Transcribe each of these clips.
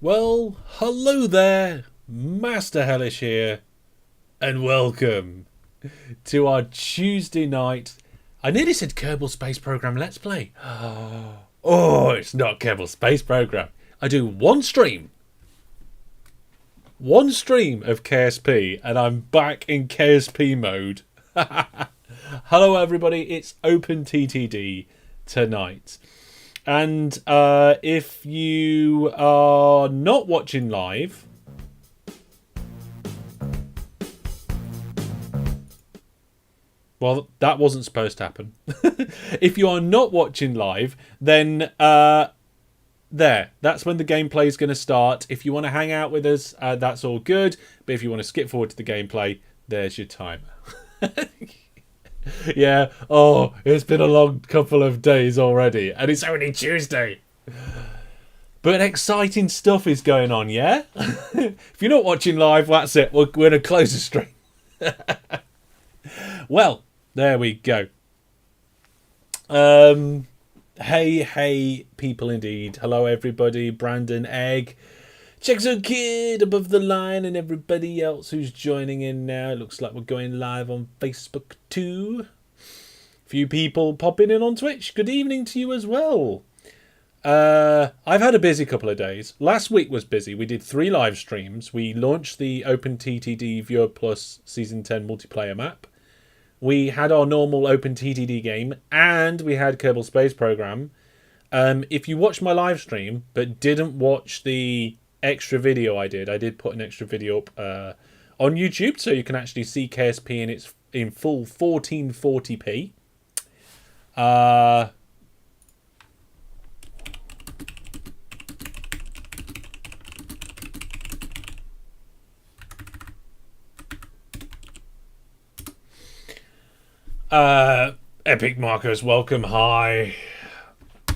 Well, hello there, Master Hellish here, and welcome to our Tuesday night. I nearly said Kerbal Space Program Let's Play. Oh, it's not Kerbal Space Program. I do one stream of KSP, and I'm back in KSP mode. Hello, everybody. It's OpenTTD tonight. And if you are not watching live, well, that wasn't supposed to happen. If you are not watching live, then that's when the gameplay is going to start. If you want to hang out with us, that's all good. But if you want to skip forward to the gameplay, there's your timer. Yeah, oh, it's been a long couple of days already, and it's only Tuesday. But exciting stuff is going on, yeah? If you're not watching live, that's it. We're going to close the stream. Well, there we go. Hey, people indeed. Hello, everybody. Brandon, Egg, Checkzone Kid above the line, and everybody else who's joining in now. It looks like we're going live on Facebook too. Few people popping in on Twitch. Good evening to you as well. I've had a busy couple of days. Last week was busy. We did 3 live streams. We launched the OpenTTD Viewer Plus Season 10 multiplayer map. We had our normal OpenTTD game, and we had Kerbal Space Program. If you watched my live stream but didn't watch the extra video I did put an extra video up on YouTube, so you can actually see KSP in full 1440p. Epic Marcos, welcome. Hi.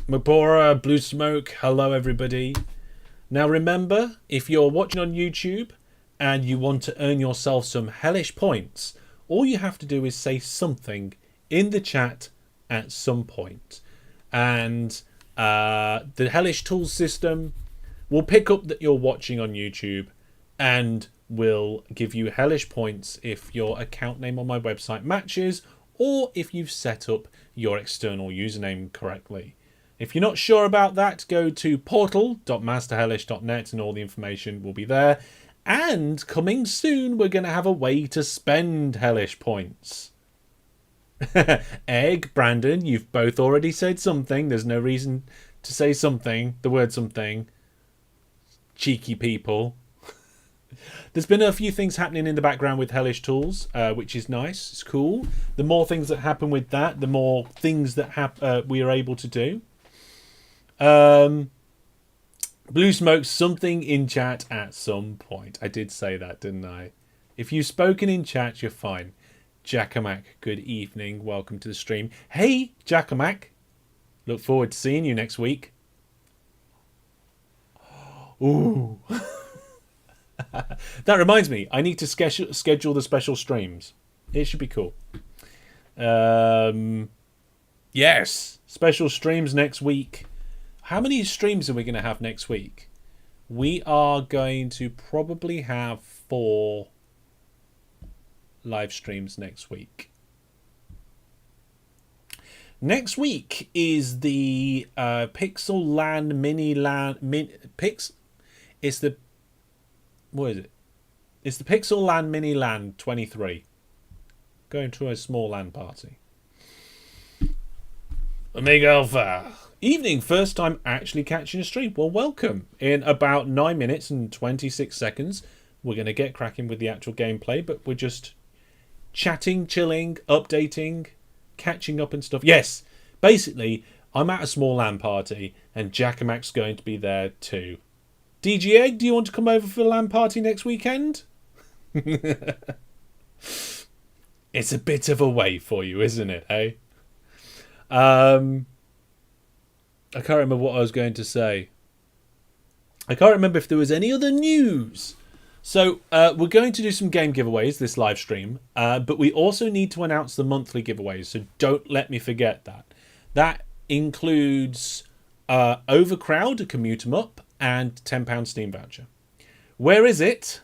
Mabora, Blue Smoke, hello everybody. Now remember, if you're watching on YouTube and you want to earn yourself some hellish points, all you have to do is say something in the chat at some point. And the hellish tools system will pick up that you're watching on YouTube and will give you hellish points if your account name on my website matches, or if you've set up your external username correctly. If you're not sure about that, go to portal.masterhellish.net and all the information will be there. And coming soon, we're going to have a way to spend hellish points. Egg, Brandon, you've both already said something. There's no reason to say something, the word something. Cheeky people. There's been a few things happening in the background with Hellish Tools, which is nice. It's cool. The more things that happen with that, the more things that we are able to do. Blue Smoke, something in chat at some point. I did say that, didn't I? If you've spoken in chat, you're fine. Jackamak, good evening. Welcome to the stream. Hey, Jackamak. Look forward to seeing you next week. Ooh. That reminds me, I need to schedule the special streams. It should be cool. Yes, special streams next week. How many streams are we going to have next week? We are going to probably have 4 live streams next week. Next week is the Pixel Land Mini Land It's the what is it? It's the Pixel Land Mini Land 23. Going to a small LAN party. Omega Alpha. Evening, first time actually catching a stream. Well, welcome. In about 9 minutes and 26 seconds, we're going to get cracking with the actual gameplay, but we're just chatting, chilling, updating, catching up and stuff. Yes, basically, I'm at a small LAN party, and Jackamak's going to be there too. DG Egg, do you want to come over for the LAN party next weekend? It's a bit of a way for you, isn't it, eh? I can't remember what I was going to say. I can't remember if there was any other news. So we're going to do some game giveaways this live stream, but we also need to announce the monthly giveaways, so don't let me forget that. That includes Overcrowd, a commute 'em up, and £10 Steam voucher. Where is it?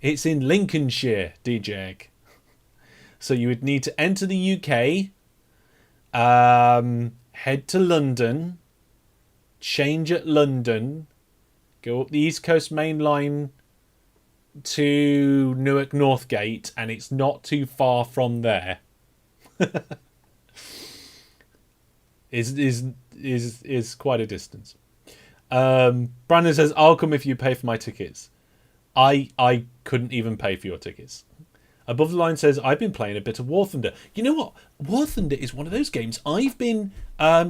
It's in Lincolnshire, DJ. So you would need to enter the UK, head to London, change at London, go up the East Coast Main Line to Newark Northgate, and it's not too far from there. is quite a distance. Brandon says, I'll come if you pay for my tickets. I couldn't even pay for your tickets. Above the Line says, I've been playing a bit of War Thunder. You know what? War Thunder is one of those games I've been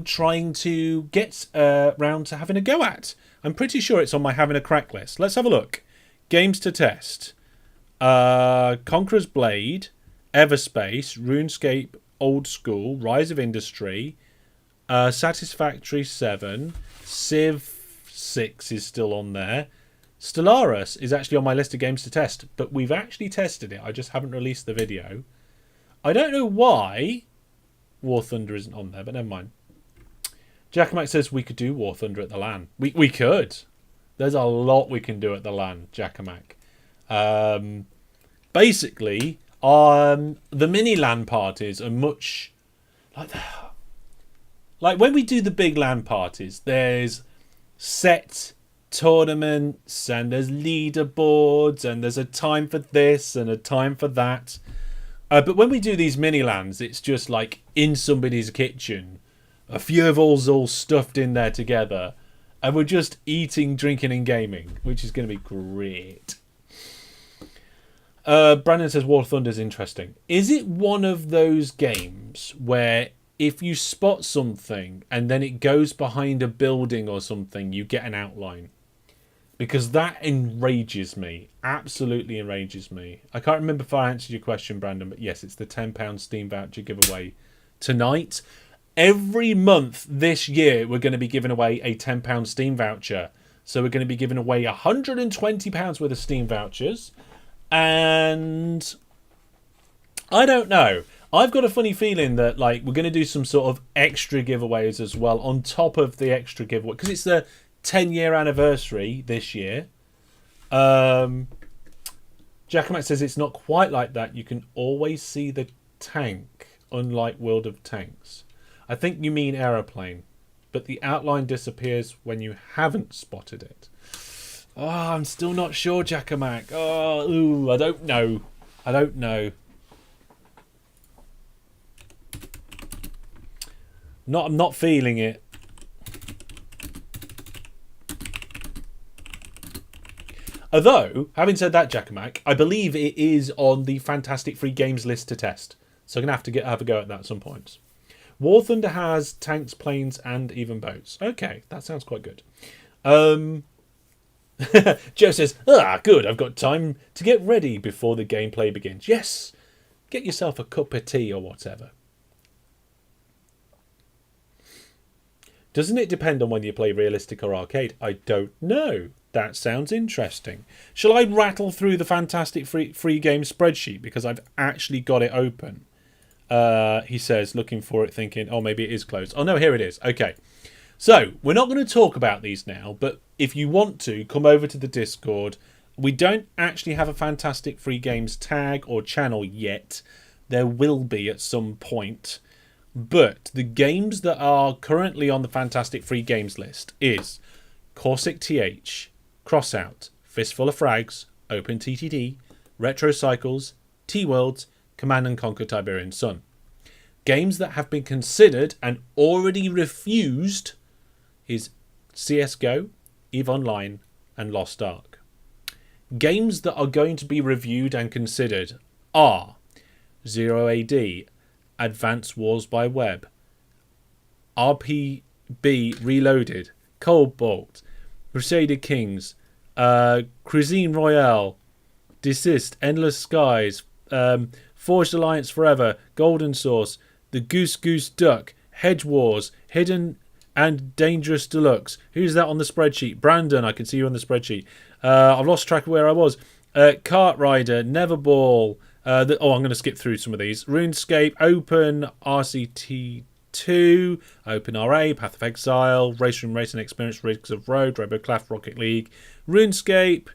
trying to get round to having a go at. I'm pretty sure it's on my having a crack list. Let's have a look. Games to test. Conqueror's Blade, Everspace, RuneScape Old School, Rise of Industry, Satisfactory 7, Civ 6 is still on there. Stellaris is actually on my list of games to test, but we've actually tested it. I just haven't released the video. I don't know why War Thunder isn't on there, but never mind. Jackamak says we could do War Thunder at the LAN. We could. There's a lot we can do at the LAN, Jackamak. Basically, the mini LAN parties are much like that. Like when we do the big LAN parties, there's set tournaments and there's leaderboards and there's a time for this and a time for that. But when we do these mini LANs, it's just like in somebody's kitchen, a few of us all stuffed in there together, and we're just eating, drinking, and gaming, which is going to be great. Brandon says War Thunder is interesting. Is it one of those games where if you spot something and then it goes behind a building or something, you get an outline? Because that enrages me. Absolutely enrages me. I can't remember if I answered your question, Brandon, but yes, it's the £10 Steam voucher giveaway tonight. Every month this year, we're going to be giving away a £10 Steam voucher. So we're going to be giving away £120 worth of Steam vouchers. And I don't know. I've got a funny feeling that like we're going to do some sort of extra giveaways as well on top of the extra giveaway. Because it's the 10-year anniversary this year. Jackamat says it's not quite like that. You can always see the tank, unlike World of Tanks. I think you mean aeroplane, but the outline disappears when you haven't spotted it. Oh, I'm still not sure, Jackamak. Oh, ooh, I don't know. I'm not feeling it. Although, having said that, Jackamak, I believe it is on the Fantastic Free Games list to test. So I'm going to have a go at that at some point. War Thunder has tanks, planes, and even boats. Okay, that sounds quite good. Joe says, good, I've got time to get ready before the gameplay begins. Yes, get yourself a cup of tea or whatever. Doesn't it depend on whether you play realistic or arcade? I don't know. That sounds interesting. Shall I rattle through the Fantastic Free Game spreadsheet? Because I've actually got it open. He says, looking for it, thinking, oh, maybe it is closed. Oh, no, here it is. Okay. So, we're not going to talk about these now, but if you want to, come over to the Discord. We don't actually have a Fantastic Free Games tag or channel yet. There will be at some point. But the games that are currently on the Fantastic Free Games list is Corsic TH, Crossout, Fistful of Frags, OpenTTD, Retro Cycles, T-Worlds, Command & Conquer Tiberian Sun. Games that have been considered and already refused is CSGO, EVE Online, and Lost Ark. Games that are going to be reviewed and considered are Zero AD, Advanced Wars by Web, RPB Reloaded, Cobalt, Crusader Kings, Cuisine Royale, Desist, Endless Skies, Forged Alliance Forever, Golden Source, The Goose Goose Duck, Hedge Wars, Hidden and Dangerous Deluxe. Who's that on the spreadsheet? Brandon, I can see you on the spreadsheet. I've lost track of where I was. Kart Rider, Neverball. I'm going to skip through some of these. RuneScape, Open, RCTT, 2, OpenRA, Path of Exile, Race Room Racing Experience, Rigs of Road, RoboCraft, Rocket League, RuneScape,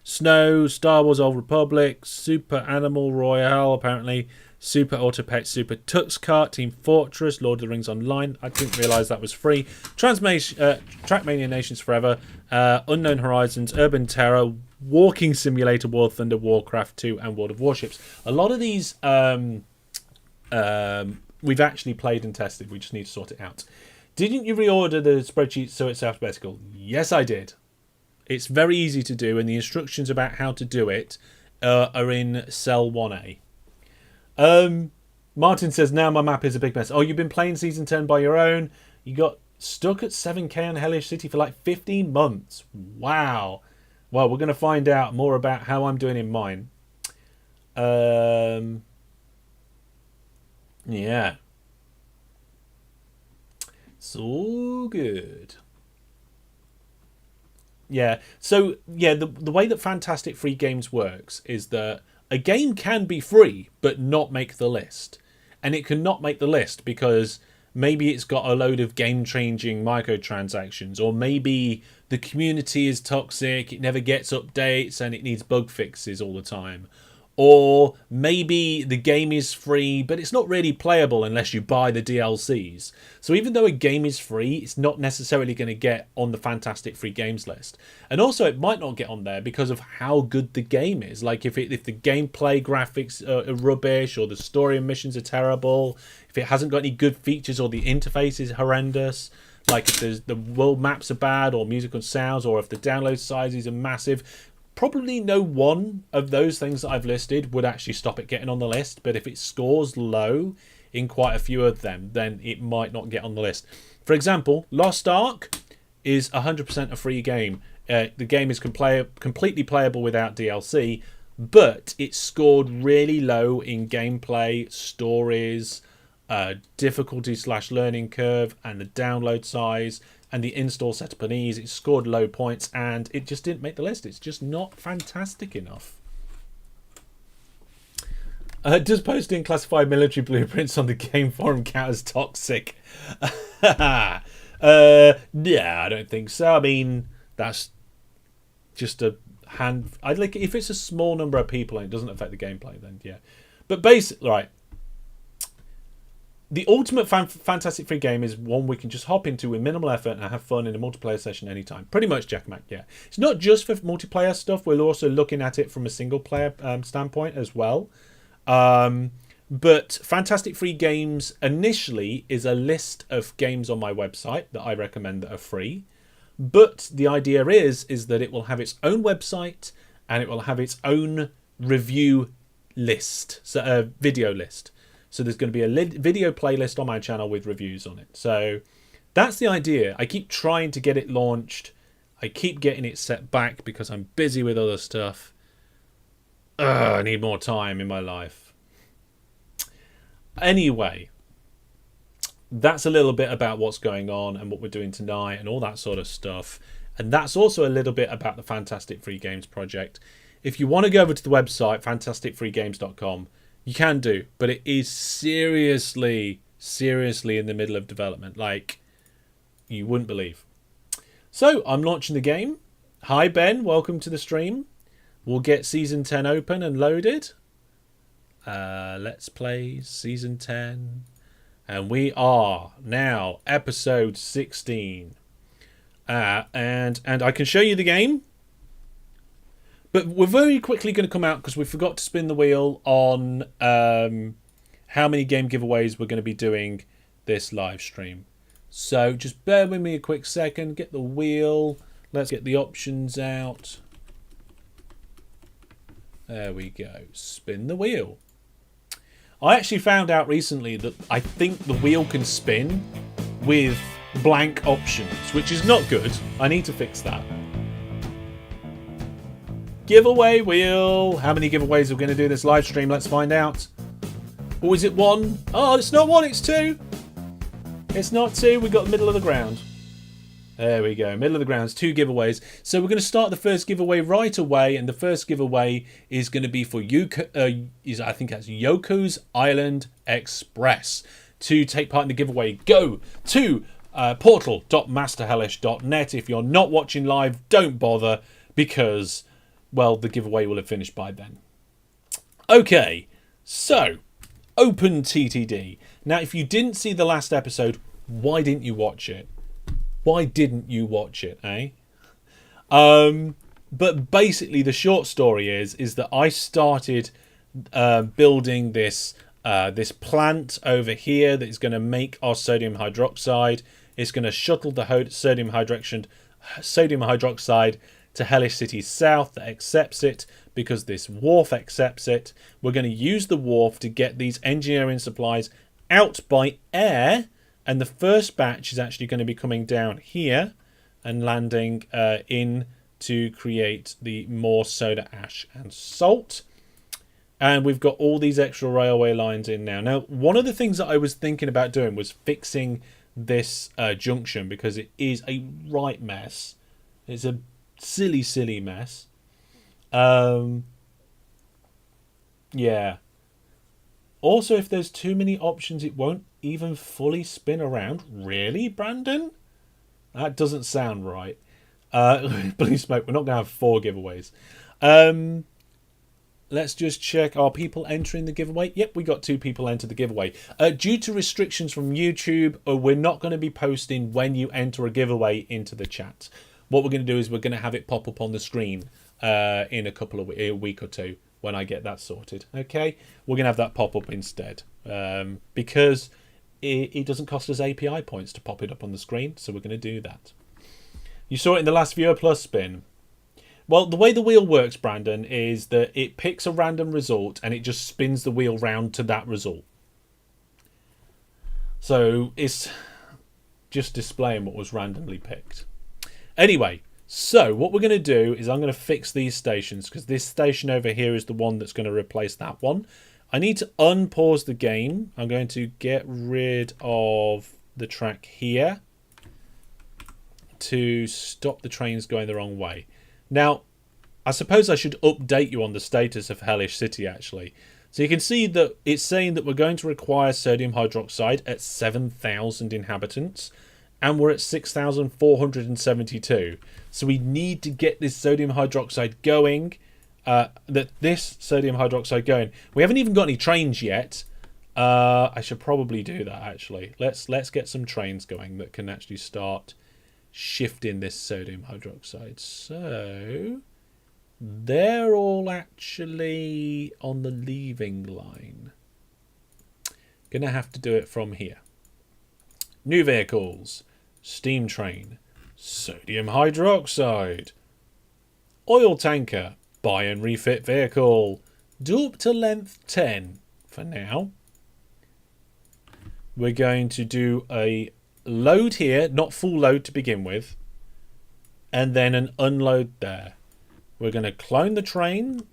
Snow, Star Wars Old Republic, Super Animal Royale, apparently, Super Autopet, Super Tux Kart, Team Fortress, Lord of the Rings Online. I didn't realise that was free. Trackmania Nations Forever, Unknown Horizons, Urban Terror, Walking Simulator, War Thunder, Warcraft 2, and World of Warships. A lot of these we've actually played and tested. We just need to sort it out. Didn't you reorder the spreadsheet so it's alphabetical? Yes, I did. It's very easy to do, and the instructions about how to do it are in cell 1A. Martin says, now my map is a big mess. Oh, you've been playing Season 10 by your own. You got stuck at 7k on Hellish City for like 15 months. Wow. Well, we're going to find out more about how I'm doing in mine. Yeah. So good. Yeah. So, yeah, the way that Fantastic Free Games works is that a game can be free, but not make the list. And it can not make the list because maybe it's got a load of game-changing microtransactions, or maybe the community is toxic, it never gets updates, and it needs bug fixes all the time. Or maybe the game is free, but it's not really playable unless you buy the DLCs. So even though a game is free, it's not necessarily going to get on the Fantastic Free Games list. And also, it might not get on there because of how good the game is. Like if the gameplay graphics are rubbish, or the story and missions are terrible, if it hasn't got any good features, or the interface is horrendous, like if the world maps are bad, or musical sounds, or if the download sizes are massive. Probably no one of those things that I've listed would actually stop it getting on the list, but if it scores low in quite a few of them, then it might not get on the list. For example, Lost Ark is 100% a free game. The game is completely playable without DLC, but it scored really low in gameplay, stories, difficulty/learning curve, and the download size, and the install setup and ease. It scored low points, and it just didn't make the list. It's just not fantastic enough. Does posting classified military blueprints on the game forum count as toxic? Yeah, I don't think so. I mean, that's just a hand. I'd like if it's a small number of people and it doesn't affect the gameplay, then yeah. But basically, right. The ultimate Fantastic Free game is one we can just hop into with minimal effort and have fun in a multiplayer session anytime. Pretty much, Jack Mac, yeah. It's not just for multiplayer stuff. We're also looking at it from a single player standpoint as well. But Fantastic Free Games initially is a list of games on my website that I recommend that are free. But the idea is that it will have its own website and it will have its own review list, so a video list. So there's going to be a video playlist on my channel with reviews on it. So that's the idea. I keep trying to get it launched. I keep getting it set back because I'm busy with other stuff. I need more time in my life. Anyway, that's a little bit about what's going on and what we're doing tonight and all that sort of stuff. And that's also a little bit about the Fantastic Free Games project. If you want to go over to the website, fantasticfreegames.com, you can do, but it is seriously in the middle of development, like you wouldn't believe. So I'm launching the game. Hi Ben, welcome to the stream. We'll get Season 10 open and loaded. Let's play Season 10. And we are now episode 16. And I can show you the game. But we're very quickly going to come out because we forgot to spin the wheel on how many game giveaways we're going to be doing this live stream. So just bear with me a quick second. Get the wheel. Let's get the options out. There we go. Spin the wheel. I actually found out recently that I think the wheel can spin with blank options, which is not good. I need to fix that. Giveaway wheel. How many giveaways are we going to do this live stream? Let's find out. Or is it one? Oh, it's not one, it's two. It's not two. We got the middle of the ground. There we go. Middle of the ground. It's 2 giveaways. So we're going to start the first giveaway right away. And the first giveaway is going to be for I think that's Yoko's Island Express. to take part in the giveaway, go to portal.masterhellish.net. If you're not watching live, don't bother because, well, the giveaway will have finished by then. Okay, so OpenTTD. Now, if you didn't see the last episode, why didn't you watch it? Why didn't you watch it, eh? But basically, the short story is that I started building this plant over here that is going to make our sodium hydroxide. It's going to shuttle the sodium hydroxide to Hellish City South that accepts it because this wharf accepts it. We're going to use the wharf to get these engineering supplies out by air, and the first batch is actually going to be coming down here and landing in to create the more soda ash and salt. And we've got all these extra railway lines in now. Now, one of the things that I was thinking about doing was fixing this junction because it is a right mess. It's a silly, silly mess. Yeah. Also, if there's too many options, it won't even fully spin around. Really, Brandon? That doesn't sound right. Blue smoke, we're not going to have 4 giveaways. Let's just check. Are people entering the giveaway? Yep, we got 2 people enter the giveaway. Due to restrictions from YouTube, we're not going to be posting when you enter a giveaway into the chat. What we're going to do is we're going to have it pop up on the screen in a week or 2 when I get that sorted. Okay, we're going to have that pop up instead because it doesn't cost us API points to pop it up on the screen, so we're going to do that. You saw it in the last Viewer Plus spin. Well, the way the wheel works, Brandon, is that it picks a random result and it just spins the wheel round to that result. So it's just displaying what was randomly picked. Anyway, so what we're going to do is I'm going to fix these stations because this station over here is the one that's going to replace that one. I need to unpause the game. I'm going to get rid of the track here to stop the trains going the wrong way. Now, I suppose I should update you on the status of Hellish City, actually. So you can see that it's saying that we're going to require sodium hydroxide at 7,000 inhabitants, and we're at 6,472. So we need to get this sodium hydroxide going, this sodium hydroxide going. We haven't even got any trains yet. I should probably do that, actually. Let's get some trains going that can actually start shifting this sodium hydroxide. So they're all actually on the leaving line. Gonna have to do it from here. New vehicles, steam train, sodium hydroxide, oil tanker, buy and refit vehicle, do up to length 10 for now. We're going to do a load here, not full load to begin with, and then an unload there. We're going to clone the train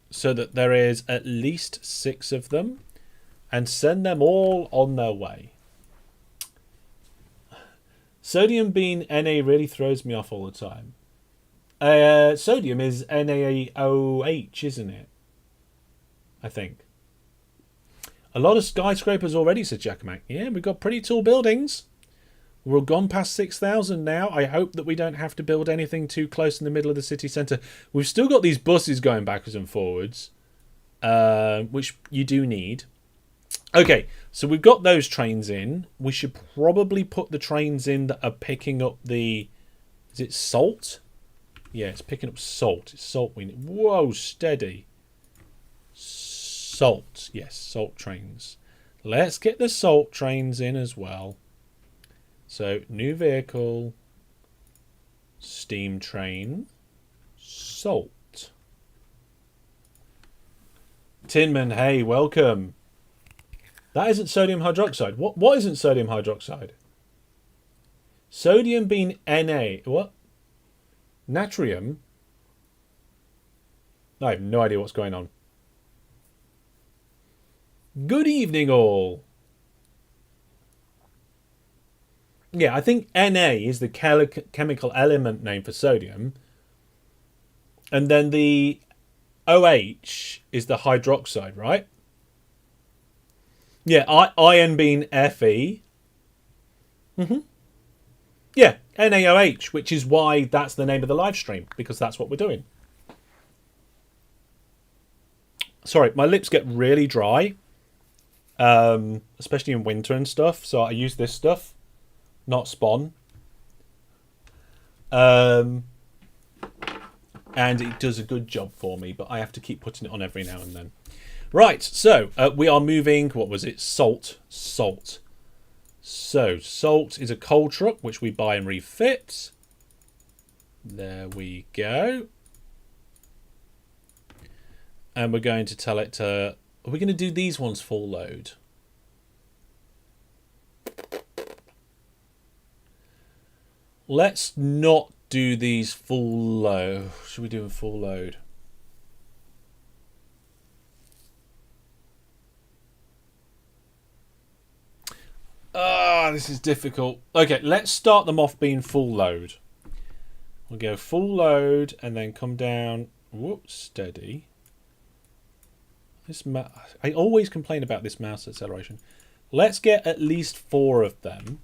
so that there is at least 6 of them and send them all on their way. Sodium being Na really throws me off all the time. Sodium is NaOH, isn't it? I think. A lot of skyscrapers already, said Jackamak. Yeah, we've got pretty tall buildings. We're gone past 6,000 now. I hope that we don't have to build anything too close in the middle of the city centre. We've still got these buses going backwards and forwards, which you do need. Okay, so we've got those trains in. We should probably put the trains in that are picking up the... Is it salt? Yeah, it's picking up salt. It's salt we need. Whoa, steady. Salt. Yes, salt trains. Let's get the salt trains in as well. So, new vehicle, steam train, salt. Tinman, hey, welcome. That isn't sodium hydroxide. What isn't sodium hydroxide? Sodium being Na. What? Natrium? I have no idea what's going on. Good evening, all. Yeah, I think Na is the chemical element name for sodium. And then the OH is the hydroxide, right? Yeah, iron being Fe. Yeah, NaOH, which is why that's the name of the live stream, because that's what we're doing. Sorry, my lips get really dry, especially in winter and stuff, so I use this stuff, not Spawn. And it does a good job for me, but I have to keep putting it on every now and then. Right, so we are moving, what was it? Salt. So, Salt is a coal truck, which we buy and refit. There we go. And we're going to tell it to... Are we going to do these ones full load? Let's not do these full load. Should we do a full load? This is difficult. Okay, let's start them off being full load. We'll go full load and then come down. Whoop, steady. I always complain about this mouse acceleration. Let's get at least 4 of them.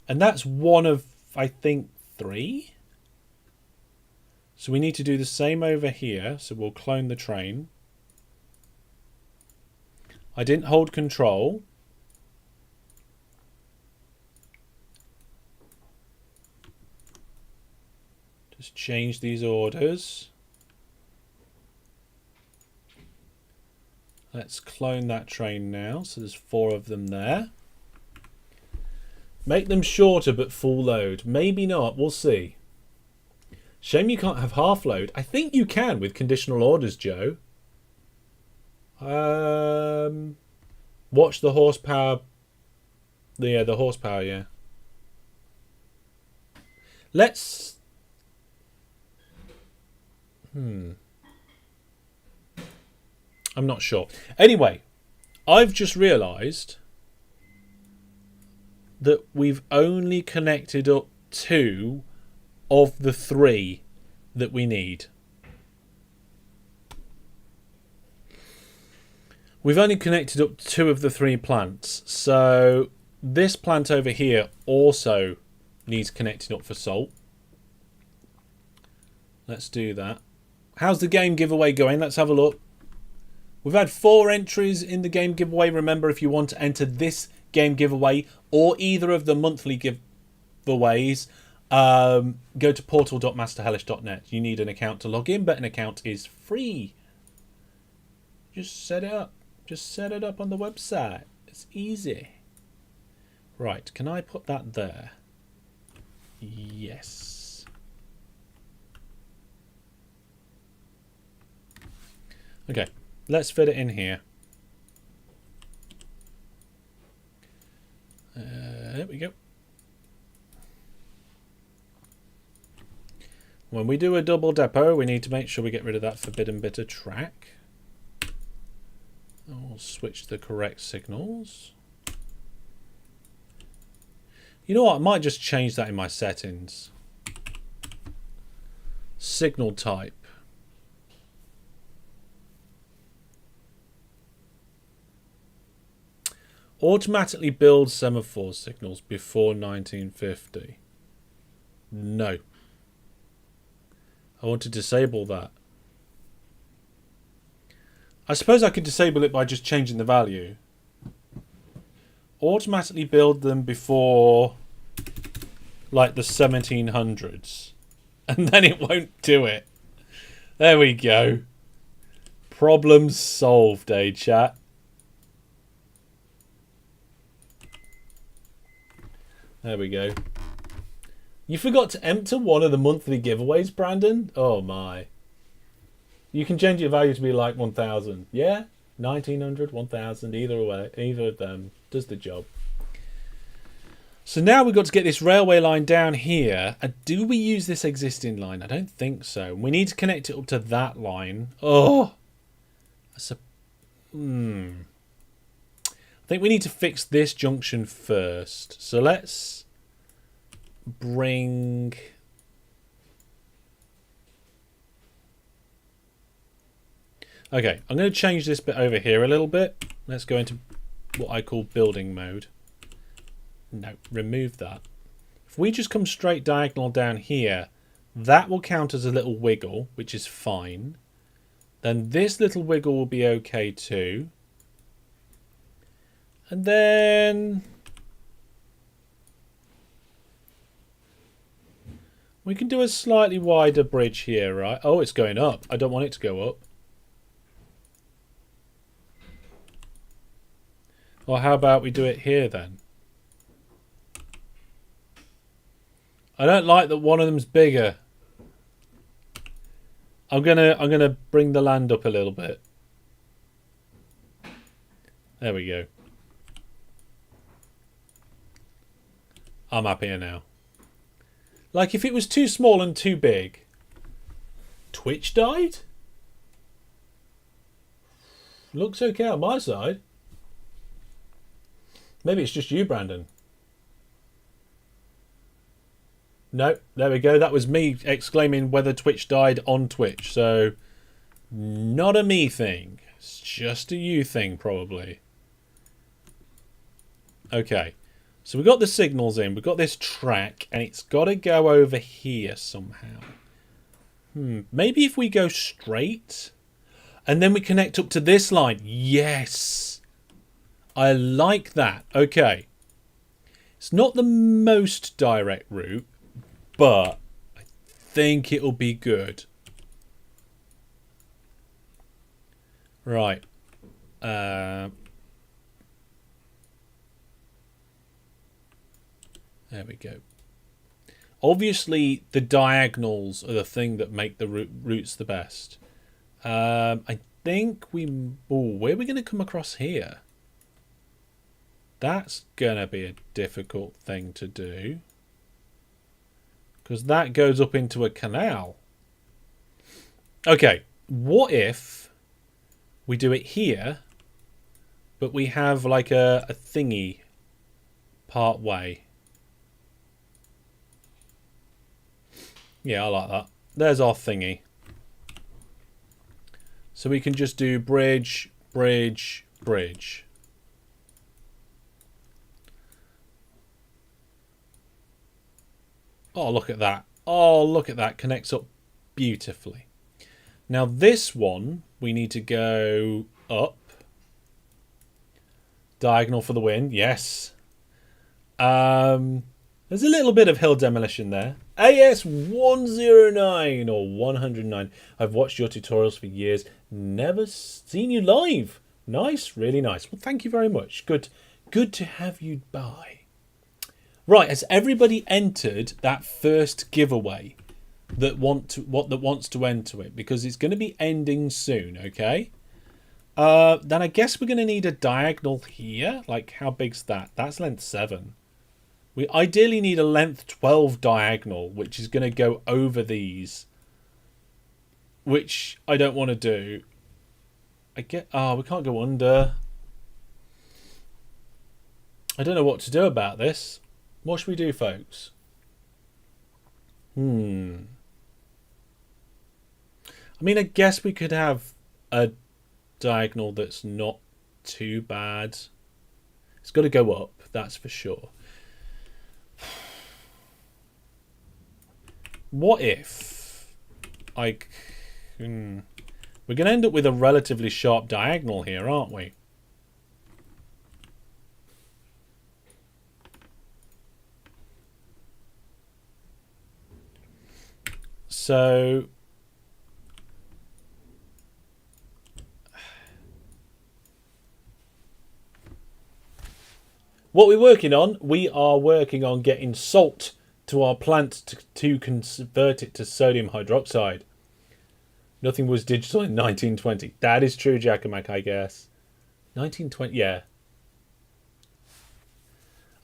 And that's one of, I think, 3. So we need to do the same over here. So we'll clone the train. I didn't hold control. Just change these orders. Let's clone that train now. So there's 4 of them there. Make them shorter but full load. Maybe not. We'll see. Shame you can't have half load. I think you can with conditional orders, Joe. Watch the horsepower. Yeah, the horsepower, yeah. Let's... I'm not sure. Anyway, I've just realised that we've only connected up 2 of the 3 that we need. We've only connected up 2 of the 3 plants. So this plant over here also needs connecting up for salt. Let's do that. How's the game giveaway going? Let's have a look. We've had 4 entries in the game giveaway. Remember, if you want to enter this game giveaway or either of the monthly giveaways, go to portal.masterhellish.net. You need an account to log in, but an account is free. Just set it up. Just set it up on the website. It's easy. Right, can I put that there? Yes. Okay, let's fit it in here. There we go. When we do a double depot, we need to make sure we get rid of that forbidden bit of track. And we'll switch the correct signals. You know what? I might just change that in my settings. Signal type. Automatically build semaphore signals before 1950. No. I want to disable that. I suppose I could disable it by just changing the value. Automatically build them before like the 1700s. And then it won't do it. There we go. Problem solved, eh, chat? There we go. You forgot to enter one of the monthly giveaways, Brandon? Oh my. You can change your value to be like 1000. Yeah? 1900, 1000, either way. Either of them does the job. So now we've got to get this railway line down here. Do we use this existing line? I don't think so. We need to connect it up to that line. Oh! I think we need to fix this junction first. So let's bring... Okay, I'm going to change this bit over here a little bit. Let's go into what I call building mode. No, remove that. If we just come straight diagonal down here, that will count as a little wiggle, which is fine. Then this little wiggle will be okay too. And then we can do a slightly wider bridge here, right? Oh, it's going up. I don't want it to go up. Or how about we do it here then? I don't like that one of them's bigger. I'm gonna bring the land up a little bit. There we go. I'm happier now. Like if it was too small and too big. Twitch died? Looks okay on my side. Maybe it's just you, Brandon. No, there we go. That was me exclaiming whether Twitch died on Twitch. So, not a me thing. It's just a you thing, probably. Okay. So we've got the signals in. We've got this track. And it's got to go over here somehow. Maybe if we go straight. And then we connect up to this line. Yes. I like that. Okay. It's not the most direct route. But I think it'll be good. Right. There we go. Obviously, the diagonals are the thing that make the routes the best. I think we... Oh, where are we going to come across here? That's going to be a difficult thing to do. Because that goes up into a canal. Okay, what if we do it here, but we have like a thingy part way? Yeah, I like that. There's our thingy. So we can just do bridge, bridge, bridge. Oh, look at that. Oh, look at that. Connects up beautifully. Now this one, we need to go up. Diagonal for the win. Yes. There's a little bit of hill demolition there. AS109 or 109. I've watched your tutorials for years. Never seen you live. Nice. Really nice. Well, thank you very much. Good to have you by. Right, has everybody entered that first giveaway that wants to enter it? Because it's going to be ending soon, okay? Then I guess we're going to need a diagonal here. Like, how big's that? That's length 7. We ideally need a length 12 diagonal, which is going to go over these. Which I don't want to do. We can't go under. I don't know what to do about this. What should we do, folks? I mean, I guess we could have a diagonal that's not too bad. It's got to go up, that's for sure. What if we're going to end up with a relatively sharp diagonal here, aren't we? So what we're working on, we are working on getting salt to our plant to convert it to sodium hydroxide. Nothing was digital in 1920. That is true, Giacomac, I guess. 1920, yeah.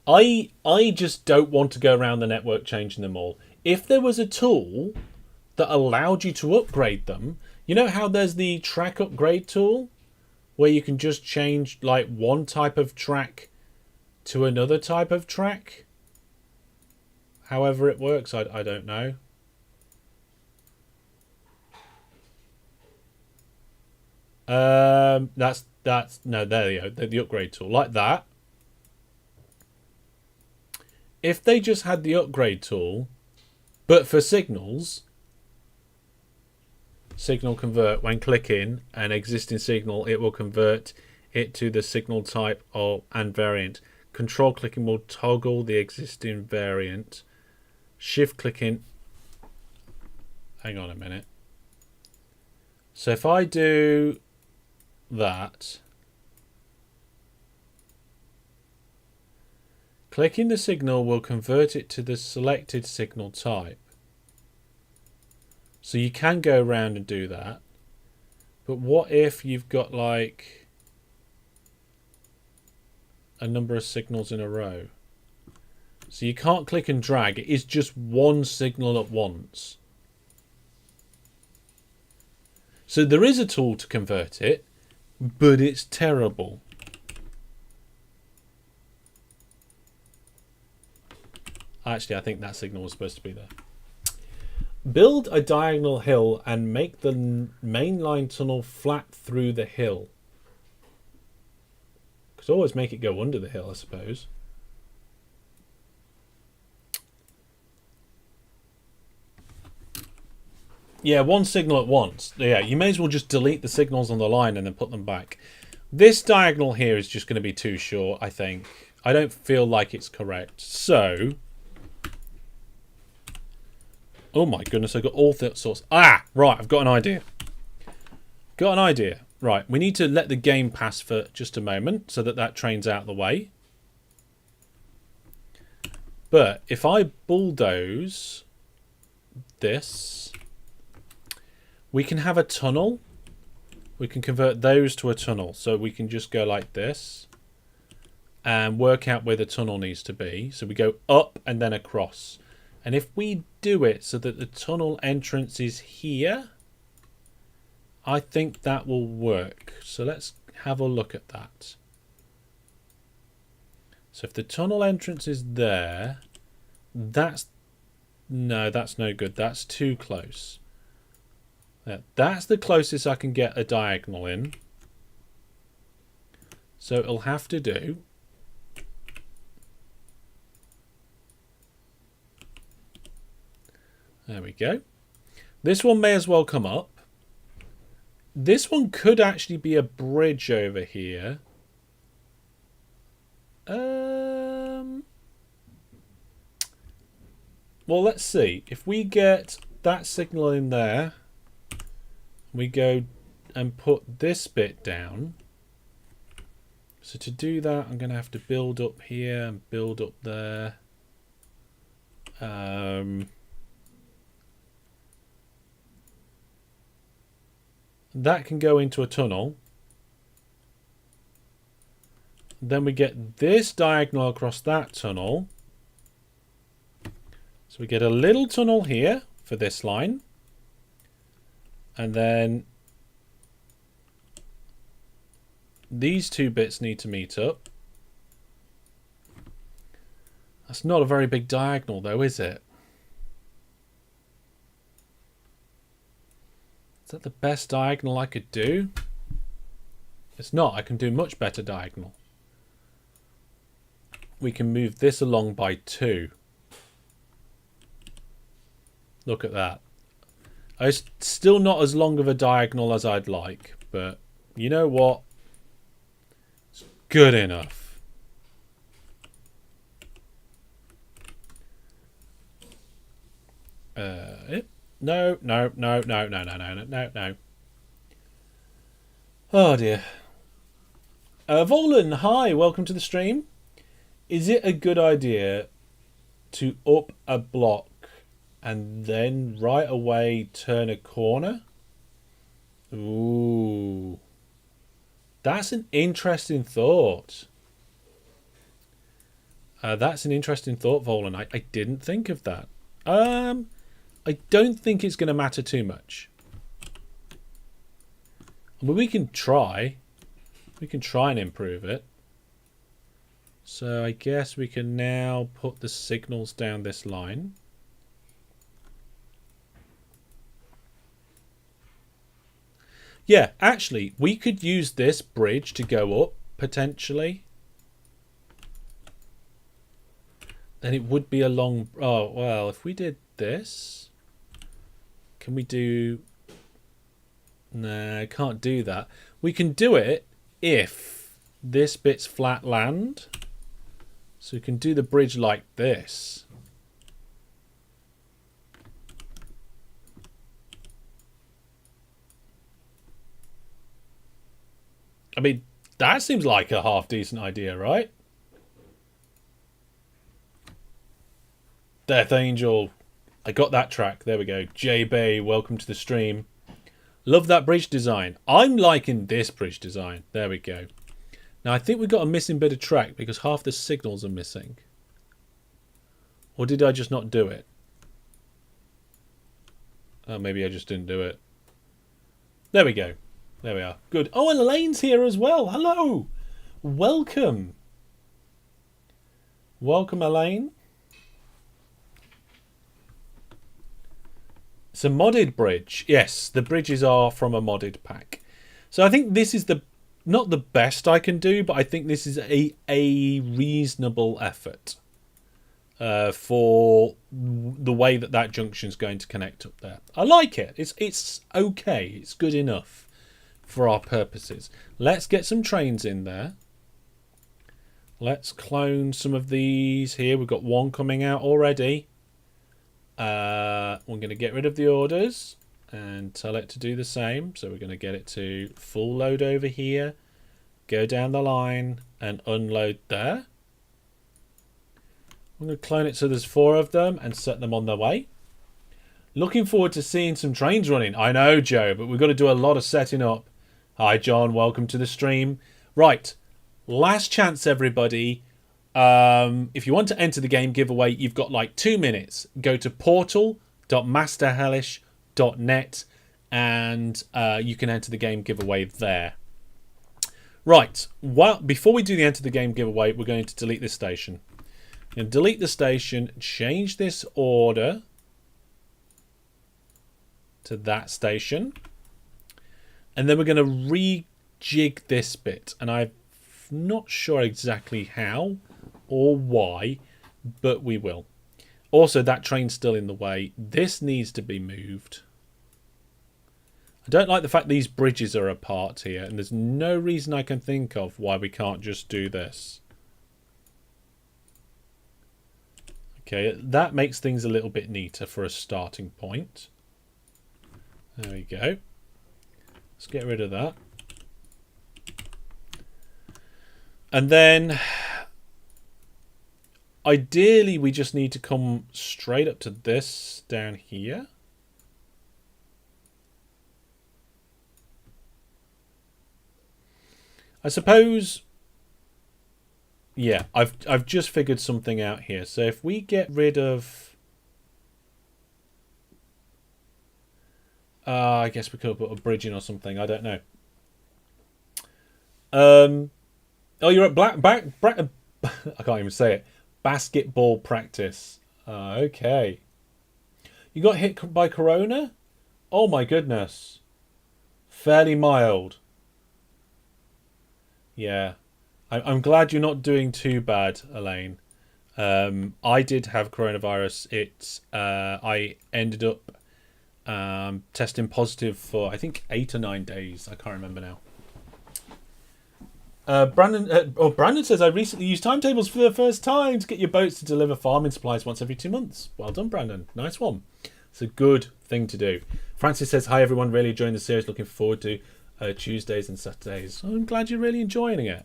I just don't want to go around the network changing them all. If there was a tool that allowed you to upgrade them, you know how there's the track upgrade tool where you can just change like one type of track to another type of track? However it works, I don't know. That's no, there you go. The upgrade tool like that. If they just had the upgrade tool, but for signals, signal convert, when clicking an existing signal, it will convert it to the signal type and variant. Control clicking will toggle the existing variant. Shift clicking. Hang on a minute. So if I do that, clicking the signal will convert it to the selected signal type. So you can go around and do that. But what if you've got like a number of signals in a row? So you can't click and drag. It is just one signal at once. So there is a tool to convert it, but it's terrible. Actually, I think that signal was supposed to be there. Build a diagonal hill and make the mainline tunnel flat through the hill. Could always make it go under the hill, I suppose. Yeah, one signal at once. Yeah, you may as well just delete the signals on the line and then put them back. This diagonal here is just going to be too short, I think. I don't feel like it's correct. So... oh my goodness, I've got all sorts. Ah, right, I've got an idea. Got an idea. Right, we need to let the game pass for just a moment so that train's out of the way. But if I bulldoze this, we can have a tunnel. We can convert those to a tunnel. So we can just go like this and work out where the tunnel needs to be. So we go up and then across. And if we do it so that the tunnel entrance is here, I think that will work. So let's have a look at that. So if the tunnel entrance is there, that's no good. That's too close. That's the closest I can get a diagonal in. So it'll have to do. There we go. This one may as well come up. This one could actually be a bridge over here. Well, let's see. If we get that signal in there, we go and put this bit down. So to do that, I'm going to have to build up here and build up there. That can go into a tunnel. Then we get this diagonal across that tunnel. So we get a little tunnel here for this line. And then these two bits need to meet up. That's not a very big diagonal though, is it? Is that the best diagonal I could do? It's not. I can do much better diagonal. We can move this along by 2. Look at that. It's still not as long of a diagonal as I'd like, but you know what? It's good enough. No. Oh dear. Volan, hi, welcome to the stream. Is it a good idea to up a block and then right away turn a corner? Ooh. That's an interesting thought. That's an interesting thought, Volan. I didn't think of that. I don't think it's going to matter too much. I mean, we can try. We can try and improve it. So I guess we can now put the signals down this line. Yeah, actually, we could use this bridge to go up, potentially. Then it would be a long... Oh, well, if we did this... Can we do... No, I can't do that. We can do it if this bit's flat land. So we can do the bridge like this. I mean, that seems like a half decent idea, right? Death Angel. I got that track. There we go. J Bay, welcome to the stream. Love that bridge design. I'm liking this bridge design. There we go. Now, I think we've got a missing bit of track because half the signals are missing. Or did I just not do it? Oh, maybe I just didn't do it. There we go. There we are. Good. Oh, and Elaine's here as well. Hello. Welcome. Welcome, Elaine. It's a modded bridge. Yes, the bridges are from a modded pack. So I think this is not the best I can do, but I think this is a reasonable effort for the way that junction's going to connect up there. I like it. It's okay. It's good enough for our purposes. Let's get some trains in there. Let's clone some of these here. We've got one coming out already. We're going to get rid of the orders and tell it to do the same. So we're going to get it to full load over here, go down the line and unload there. I'm going to clone it so there's 4 of them and set them on their way. Looking forward to seeing some trains running. I know, Joe, but we've got to do a lot of setting up. Hi, John. Welcome to the stream. Right. Last chance, everybody. If you want to enter the game giveaway, you've got like 2 minutes. Go to portal.masterhellish.net and you can enter the game giveaway there. Right. Well, before we do the enter the game giveaway, we're going to delete this station. And delete the station, change this order to that station. And then we're going to rejig this bit. And I'm not sure exactly how or why, but we will. Also, that train's still in the way. This needs to be moved. I don't like the fact these bridges are apart here, and there's no reason I can think of why we can't just do this. Okay, that makes things a little bit neater for a starting point. There we go. Let's get rid of that. And then ideally we just need to come straight up to this down here. I suppose, yeah, I've just figured something out here. So if we get rid of, I guess we could put a bridge in or something. I don't know. Oh, you're at I can't even say it. Basketball practice. Okay. You got hit by corona? Oh my goodness. Fairly mild. Yeah. I'm glad you're not doing too bad, Elaine. I did have coronavirus. I ended up testing positive for, I think, 8 or 9 days. I can't remember now. Brandon says, I recently used timetables for the first time to get your boats to deliver farming supplies once every 2 months. Well done, Brandon. Nice one. It's a good thing to do. Francis says, hi, everyone. Really enjoying the series. Looking forward to Tuesdays and Saturdays. I'm glad you're really enjoying it.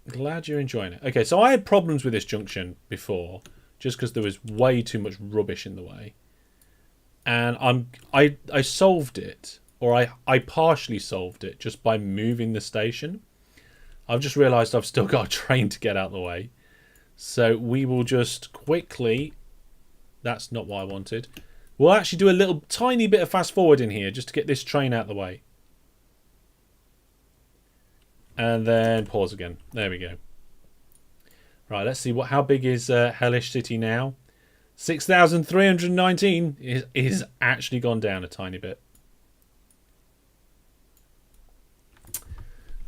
Glad you're enjoying it. Okay, so I had problems with this junction before just because there was way too much rubbish in the way. And I solved it. Or I partially solved it just by moving the station. I've just realised I've still got a train to get out of the way. So we will just quickly... That's not what I wanted. We'll actually do a little tiny bit of fast forward in here just to get this train out of the way. And then pause again. There we go. Right, let's see how big is Hellish City now. 6,319 is actually gone down a tiny bit.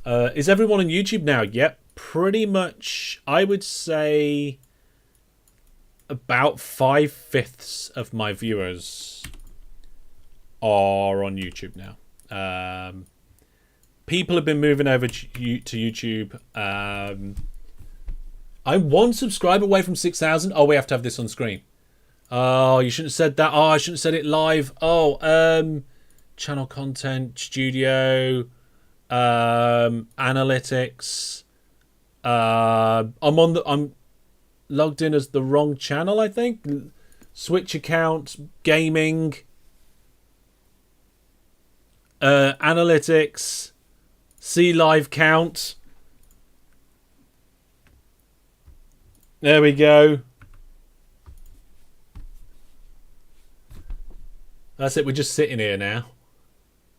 Is everyone on YouTube now? Yep, pretty much. I would say about 5/5 of my viewers are on YouTube now. People have been moving over to YouTube. I'm 1 subscriber away from 6,000. Oh, we have to have this on screen. Oh, you shouldn't have said that. Oh, I shouldn't have said it live. Oh, channel content, studio, analytics. I'm logged in as the wrong channel, I think. Switch account, gaming, analytics, see live count. There we go. That's it. We're just sitting here now.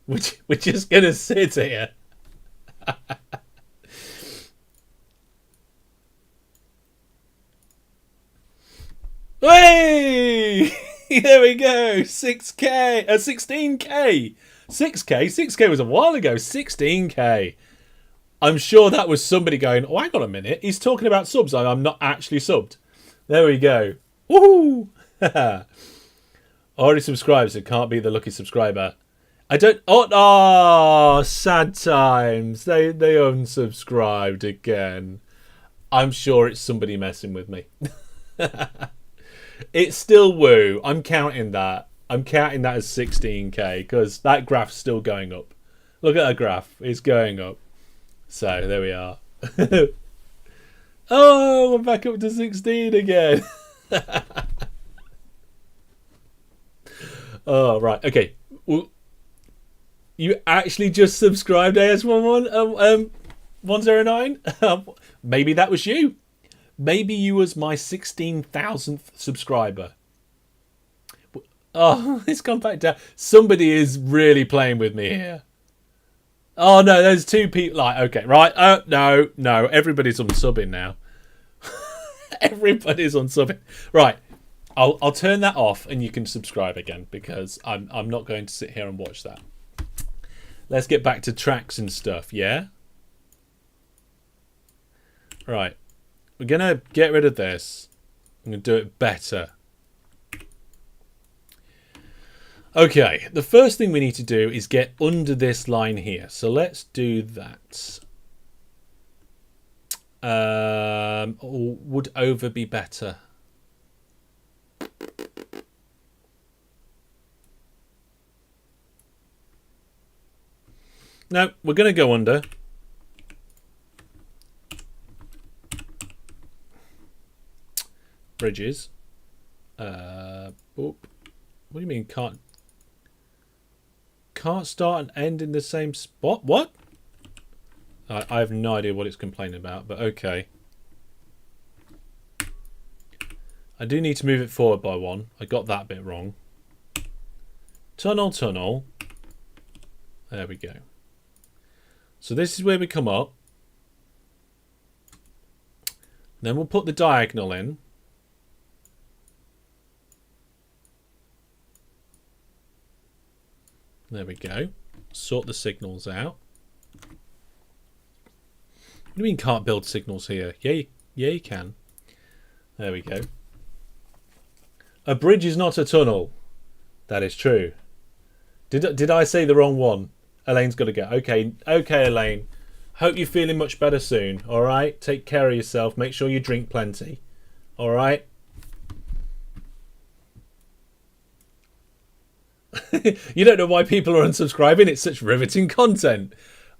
We're just going to sit here. Hey! There we go. 6K. 16K. 6K was a while ago. 16K. I'm sure that was somebody going, oh, hang on a minute. He's talking about subs. I'm not actually subbed. There we go. Woohoo! Already subscribed, so it can't be the lucky subscriber. I don't... Oh, sad times. They unsubscribed again. I'm sure it's somebody messing with me. It's still woo. I'm counting that. I'm counting that as 16K because that graph's still going up. Look at that graph. It's going up. So, there we are. Oh, we're back up to 16 again. Oh, right. Okay. Well, you actually just subscribed, AS11 109? Maybe that was you. Maybe you was my 16,000th subscriber. Oh, it's gone back down. Somebody is really playing with me here. Oh, no, there's 2 people. Like, okay, right. No. Everybody's unsubbing now. Everybody's unsubbing. Right. I'll turn that off and you can subscribe again because I'm not going to sit here and watch that. Let's get back to tracks and stuff, yeah? Right. We're going to get rid of this. I'm going to do it better. Okay, the first thing we need to do is get under this line here. So let's do that. Or would over be better? No, we're going to go under. Bridges. What do you mean can't start and end in the same spot? What? I have no idea what it's complaining about, but okay. I do need to move it forward by 1. I got that bit wrong. Tunnel. There we go. So this is where we come up. Then we'll put the diagonal in. There we go. Sort the signals out. What do you mean can't build signals here? Yeah, you can. There we go. A bridge is not a tunnel. That is true. Did I say the wrong one? Elaine's got to go. Okay, Elaine. Hope you're feeling much better soon. All right? Take care of yourself. Make sure you drink plenty. All right? You don't know why people are unsubscribing. It's such riveting content.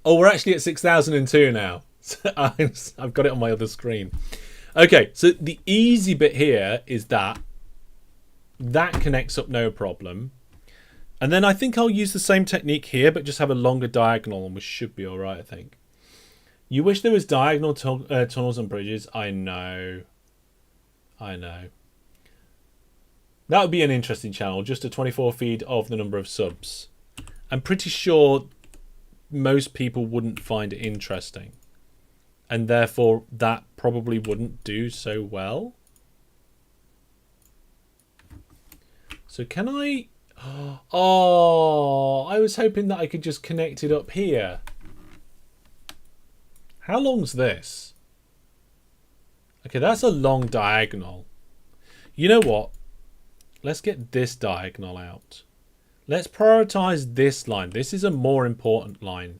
Oh, we're actually at 6,002 now. So I've got it on my other screen. Okay, so the easy bit here is that connects up no problem. And then I think I'll use the same technique here, but just have a longer diagonal and we should be all right, I think. You wish there was diagonal tunnels and bridges. I know. That would be an interesting channel, just a 24 feed of the number of subs. I'm pretty sure most people wouldn't find it interesting. And therefore, that probably wouldn't do so well. So can I... Oh, I was hoping that I could just connect it up here. How long's this? Okay, that's a long diagonal. You know what? Let's get this diagonal out. Let's prioritize this line. This is a more important line.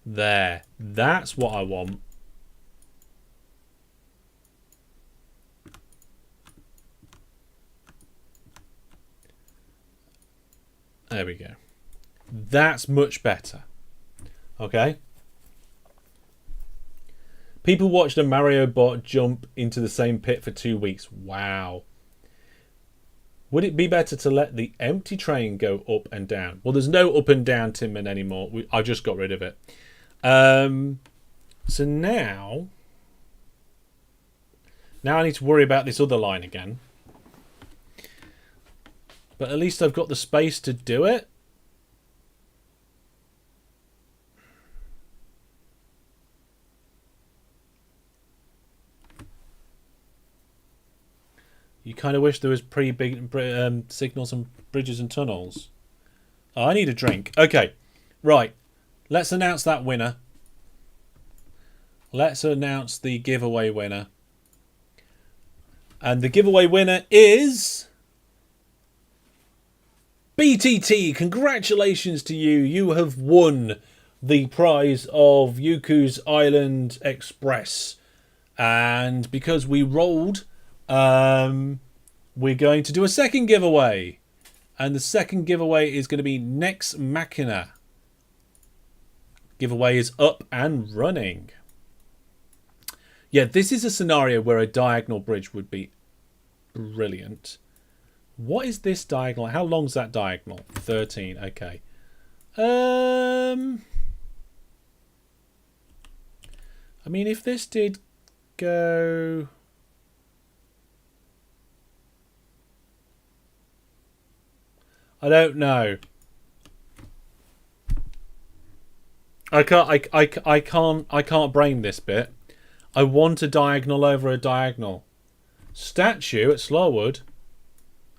There. That's what I want. There we go. That's much better. Okay. People watched a Mario bot jump into the same pit for 2 weeks. Wow. Would it be better to let the empty train go up and down? Well, there's no up and down Tinman anymore. I just got rid of it. So now I need to worry about this other line again. But at least I've got the space to do it. You kind of wish there was pretty big signals and bridges and tunnels. Oh, I need a drink. Okay, right. Let's announce that winner. Let's announce the giveaway winner. And the giveaway winner is... BTT. Congratulations to you. You have won the prize of Yuku's Island Express. And because we rolled... we're going to do a second giveaway, and the second giveaway is going to be Nex Machina. Giveaway is up and running. Yeah, this is a scenario where a diagonal bridge would be brilliant. What is this diagonal? How long's that diagonal? 13. Okay. I mean, if this did go... I don't know. I can't brain this bit. I want a diagonal over a diagonal. Statue at Slowood.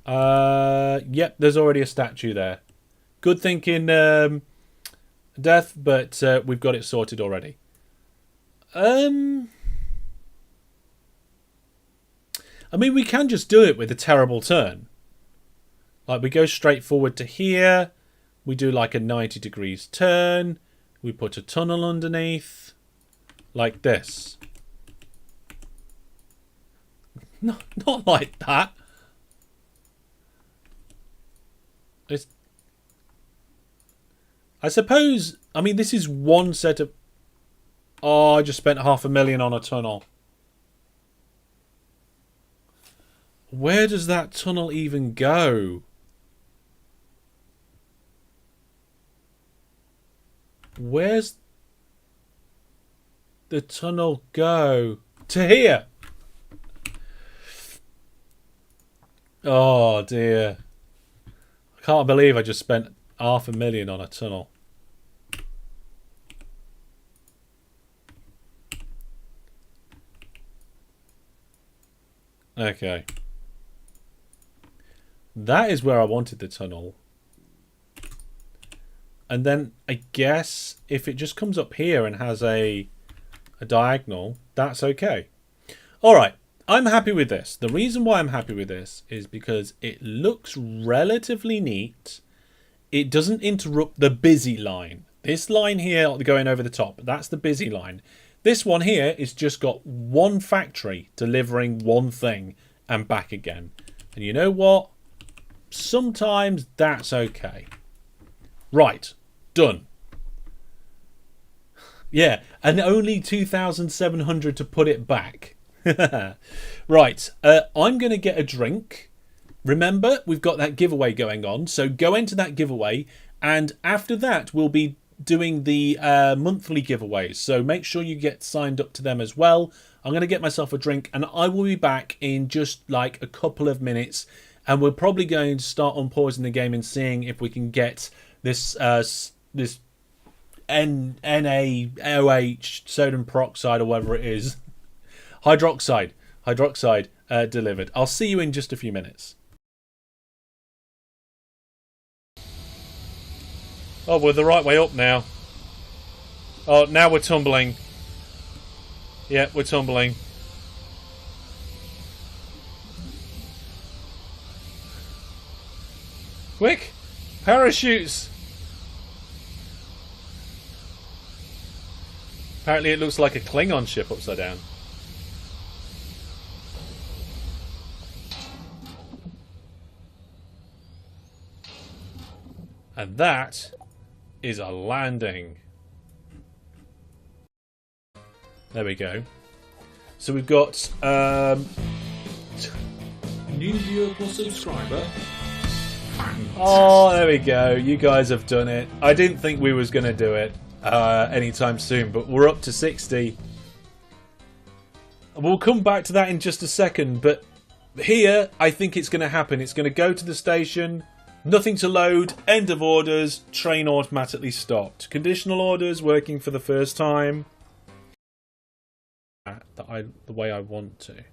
Yep, there's already a statue there. Good thinking, Death, but we've got it sorted already. I mean, we can just do it with a terrible turn. Like, we go straight forward to here. We do like a 90 degrees turn. We put a tunnel underneath. Like this. Not like that. I suppose... I mean, this is one set of... Oh, I just spent $500,000 on a tunnel. Where does that tunnel even go? Where's the tunnel go? To here. Oh dear. I can't believe I just spent $500,000 on a tunnel. Okay. That is where I wanted the tunnel. And then I guess if it just comes up here and has a diagonal, that's okay. All right, I'm happy with this. The reason why I'm happy with this is because it looks relatively neat. It doesn't interrupt the busy line. This line here going over the top, that's the busy line. This one here is just got one factory delivering one thing and back again. And you know what? Sometimes that's okay. Right, done. Yeah, and only 2,700 to put it back. Right, I'm going to get a drink. Remember, we've got that giveaway going on, so go into that giveaway, and after that we'll be doing the monthly giveaways, so make sure you get signed up to them as well. I'm going to get myself a drink, and I will be back in just like a couple of minutes, and we're probably going to start unpausing the game and seeing if we can get this this NaOH sodium peroxide or whatever it is, hydroxide delivered. I'll see you in just a few minutes. Oh, we're the right way up now. Oh, now we're tumbling. Yeah, we're tumbling. Quick! Parachutes! Apparently it looks like a Klingon ship upside down. And that is a landing. There we go. So we've got new viewer plus subscriber. Oh, there we go. You guys have done it. I didn't think we was going to do it anytime soon, but we're up to 60. We'll come back to that in just a second, but here I think it's going to happen. It's going to go to the station, nothing to load, end of orders, train automatically stopped. Conditional orders working for the first time. The way I want to.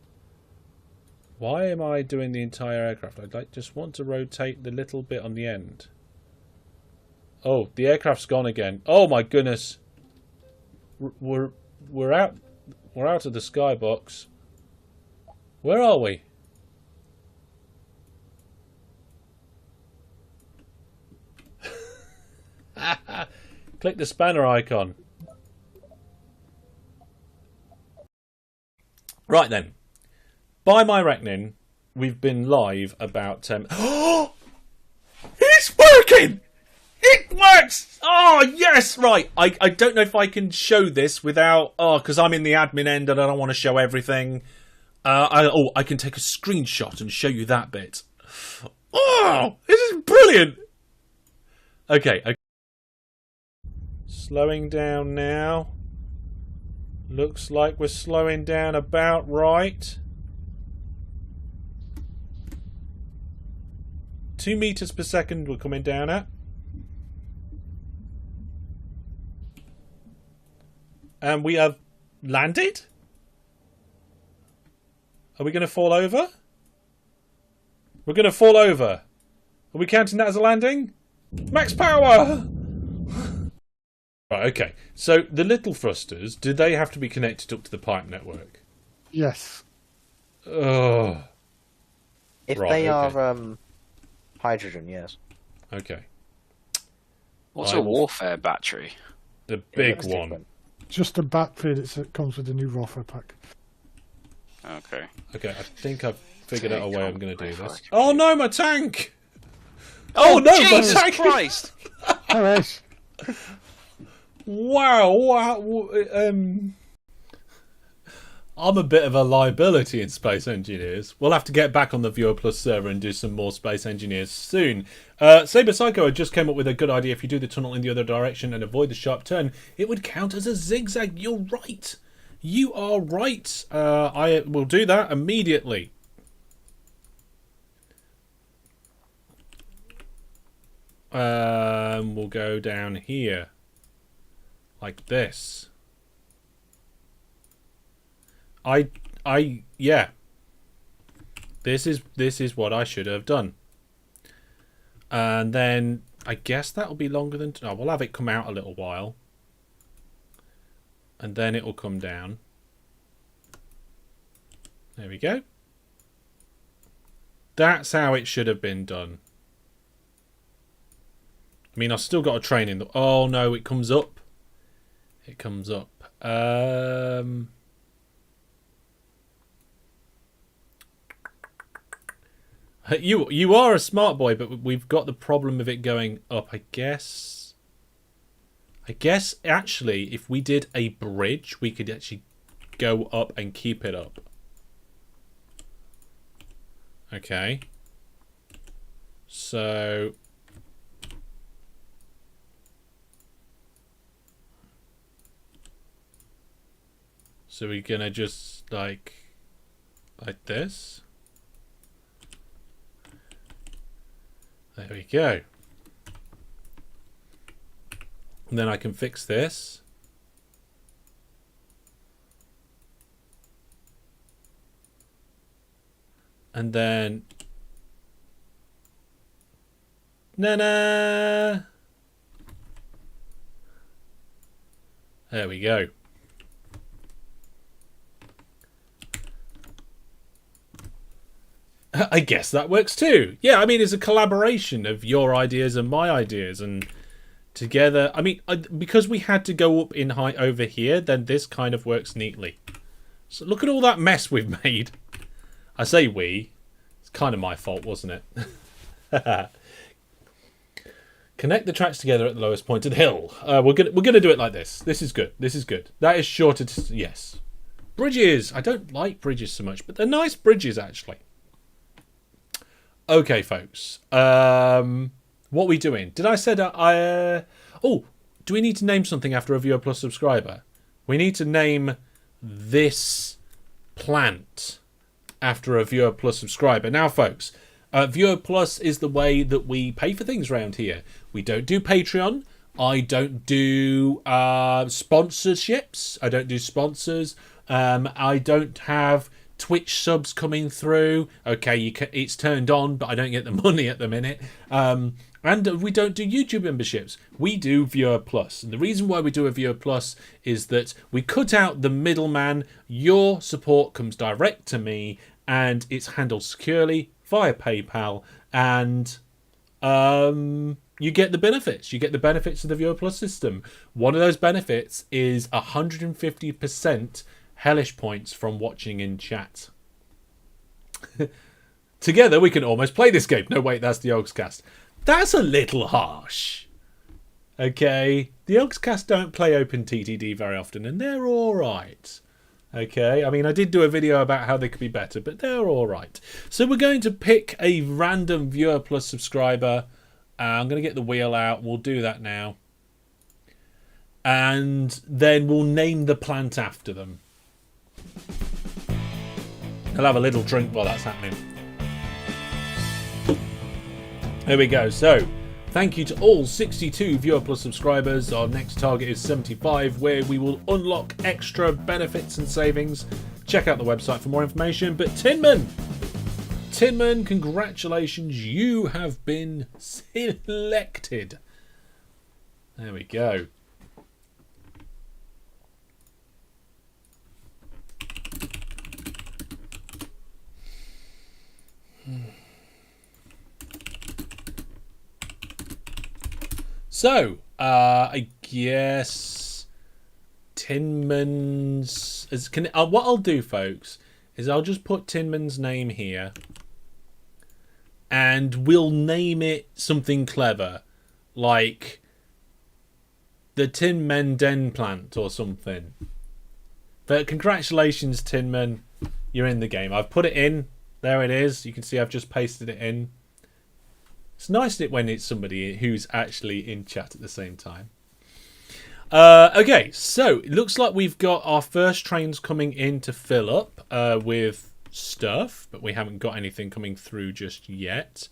Why am I doing the entire aircraft? I'd just want to rotate the little bit on the end. Oh, the aircraft's gone again. Oh my goodness. We're out of the skybox. Where are we? Click the spanner icon. Right then. By my reckoning, we've been live about 10... Oh! It's working! It works! Oh, yes! Right, I don't know if I can show this without... Oh, because I'm in the admin end and I don't want to show everything. I can take a screenshot and show you that bit. Oh! This is brilliant! Okay. Slowing down now. Looks like we're slowing down about right. 2 meters per second we're coming down at. And we have landed? Are we going to fall over? We're going to fall over. Are we counting that as a landing? Max power! Right, okay. So the little thrusters, do they have to be connected up to the pipe network? Yes. Oh. If Right, they okay. are hydrogen, yes. Okay. What's a warfare battery? The big that's one. different. Just a battery that comes with the new Rofer pack. Okay. Okay, I think I've figured out a way I'm going to do If I this. can- Oh no, my tank! Oh, no, my Jesus tank! Christ! Alright. Wow. I'm a bit of a liability in Space Engineers. We'll have to get back on the Viewer Plus server and do some more Space Engineers soon. Saber Psycho just came up with a good idea. If you do the tunnel in the other direction and avoid the sharp turn, it would count as a zigzag. You're right. You are right. I will do that immediately. We'll go down here. Like this. Yeah. This is what I should have done. And then I guess that'll be longer than... Oh, we'll have it come out a little while. And then it will come down. There we go. That's how it should have been done. I mean, I've still got a train in the... Oh, no, it comes up. It comes up. You are a smart boy, but we've got the problem of it going up, I guess. Actually, if we did a bridge, we could actually go up and keep it up. Okay. So... So we're gonna just like this. There we go. And then I can fix this. And then There we go. I guess that works too. Yeah, I mean, it's a collaboration of your ideas and my ideas, and together, I mean, because we had to go up in height over here, then this kind of works neatly. So look at all that mess we've made. I say we. It's kind of my fault, wasn't it? Connect the tracks together at the lowest point of the hill. We're gonna do it like this. This is good. This is good. That is shorter. Yes. Bridges. I don't like bridges so much, but they're nice bridges actually. Okay, folks. What are we doing? Did I say that oh, do we need to name something after a Viewer Plus subscriber? We need to name this plant after a Viewer Plus subscriber. Now, folks, Viewer Plus is the way that we pay for things around here. We don't do Patreon. I don't do sponsorships. I don't do sponsors. I don't have Twitch subs coming through. Okay, it's turned on, but I don't get the money at the minute. And we don't do YouTube memberships. We do Viewer Plus. And the reason why we do a Viewer Plus is that we cut out the middleman. Your support comes direct to me, and it's handled securely via PayPal. And you get the benefits. You get the benefits of the Viewer Plus system. One of those benefits is 150% hellish points from watching in chat. Together we can almost play this game. No, wait, that's the Ogscast. That's a little harsh. Okay, the Ogscast don't play OpenTTD very often, and they're alright. Okay, I mean, I did do a video about how they could be better, but they're alright. So we're going to pick a random Viewer Plus subscriber. I'm going to get the wheel out. We'll do that now. And then we'll name the plant after them. I'll have a little drink while that's happening. There we go. So, thank you to all 62 Viewer Plus subscribers. Our next target is 75, where we will unlock extra benefits and savings. Check out the website for more information. But Tinman, congratulations. You have been selected. There we go. So, I guess Tinman's... what I'll do, folks, is I'll just put Tinman's name here. And we'll name it something clever. Like the Tinman Den plant or something. But congratulations, Tinman. You're in the game. I've put it in. There it is. You can see I've just pasted it in. It's nice when it's somebody who's actually in chat at the same time. Okay, so it looks like we've got our first trains coming in to fill up with stuff, but we haven't got anything coming through just yet.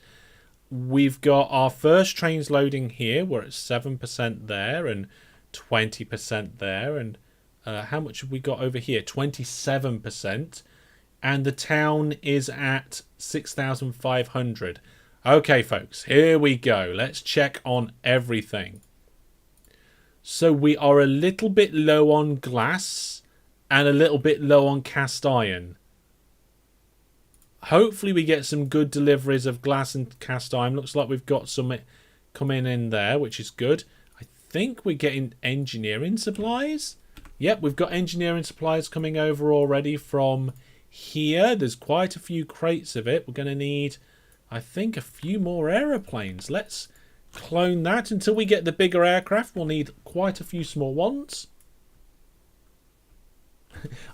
We've got our first trains loading here. We're at 7% there and 20% there. And how much have we got over here? 27%. And the town is at 6,500. Okay, folks, here we go. Let's check on everything. So we are a little bit low on glass and a little bit low on cast iron. Hopefully we get some good deliveries of glass and cast iron. Looks like we've got some coming in there, which is good. I think we're getting engineering supplies. Yep, we've got engineering supplies coming over already from here. There's quite a few crates of it. We're going to need, I think, a few more aeroplanes. Let's clone that. Until we get the bigger aircraft, we'll need quite a few small ones.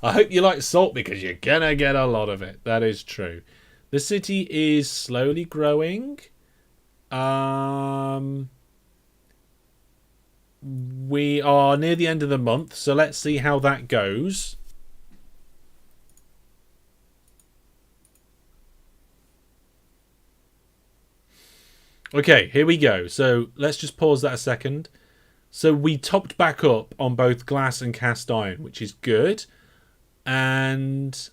I hope you like salt because you're going to get a lot of it. That is true. The city is slowly growing. We are near the end of the month, so let's see how that goes. Okay, here we go. So let's just pause that a second. So we topped back up on both glass and cast iron, which is good. And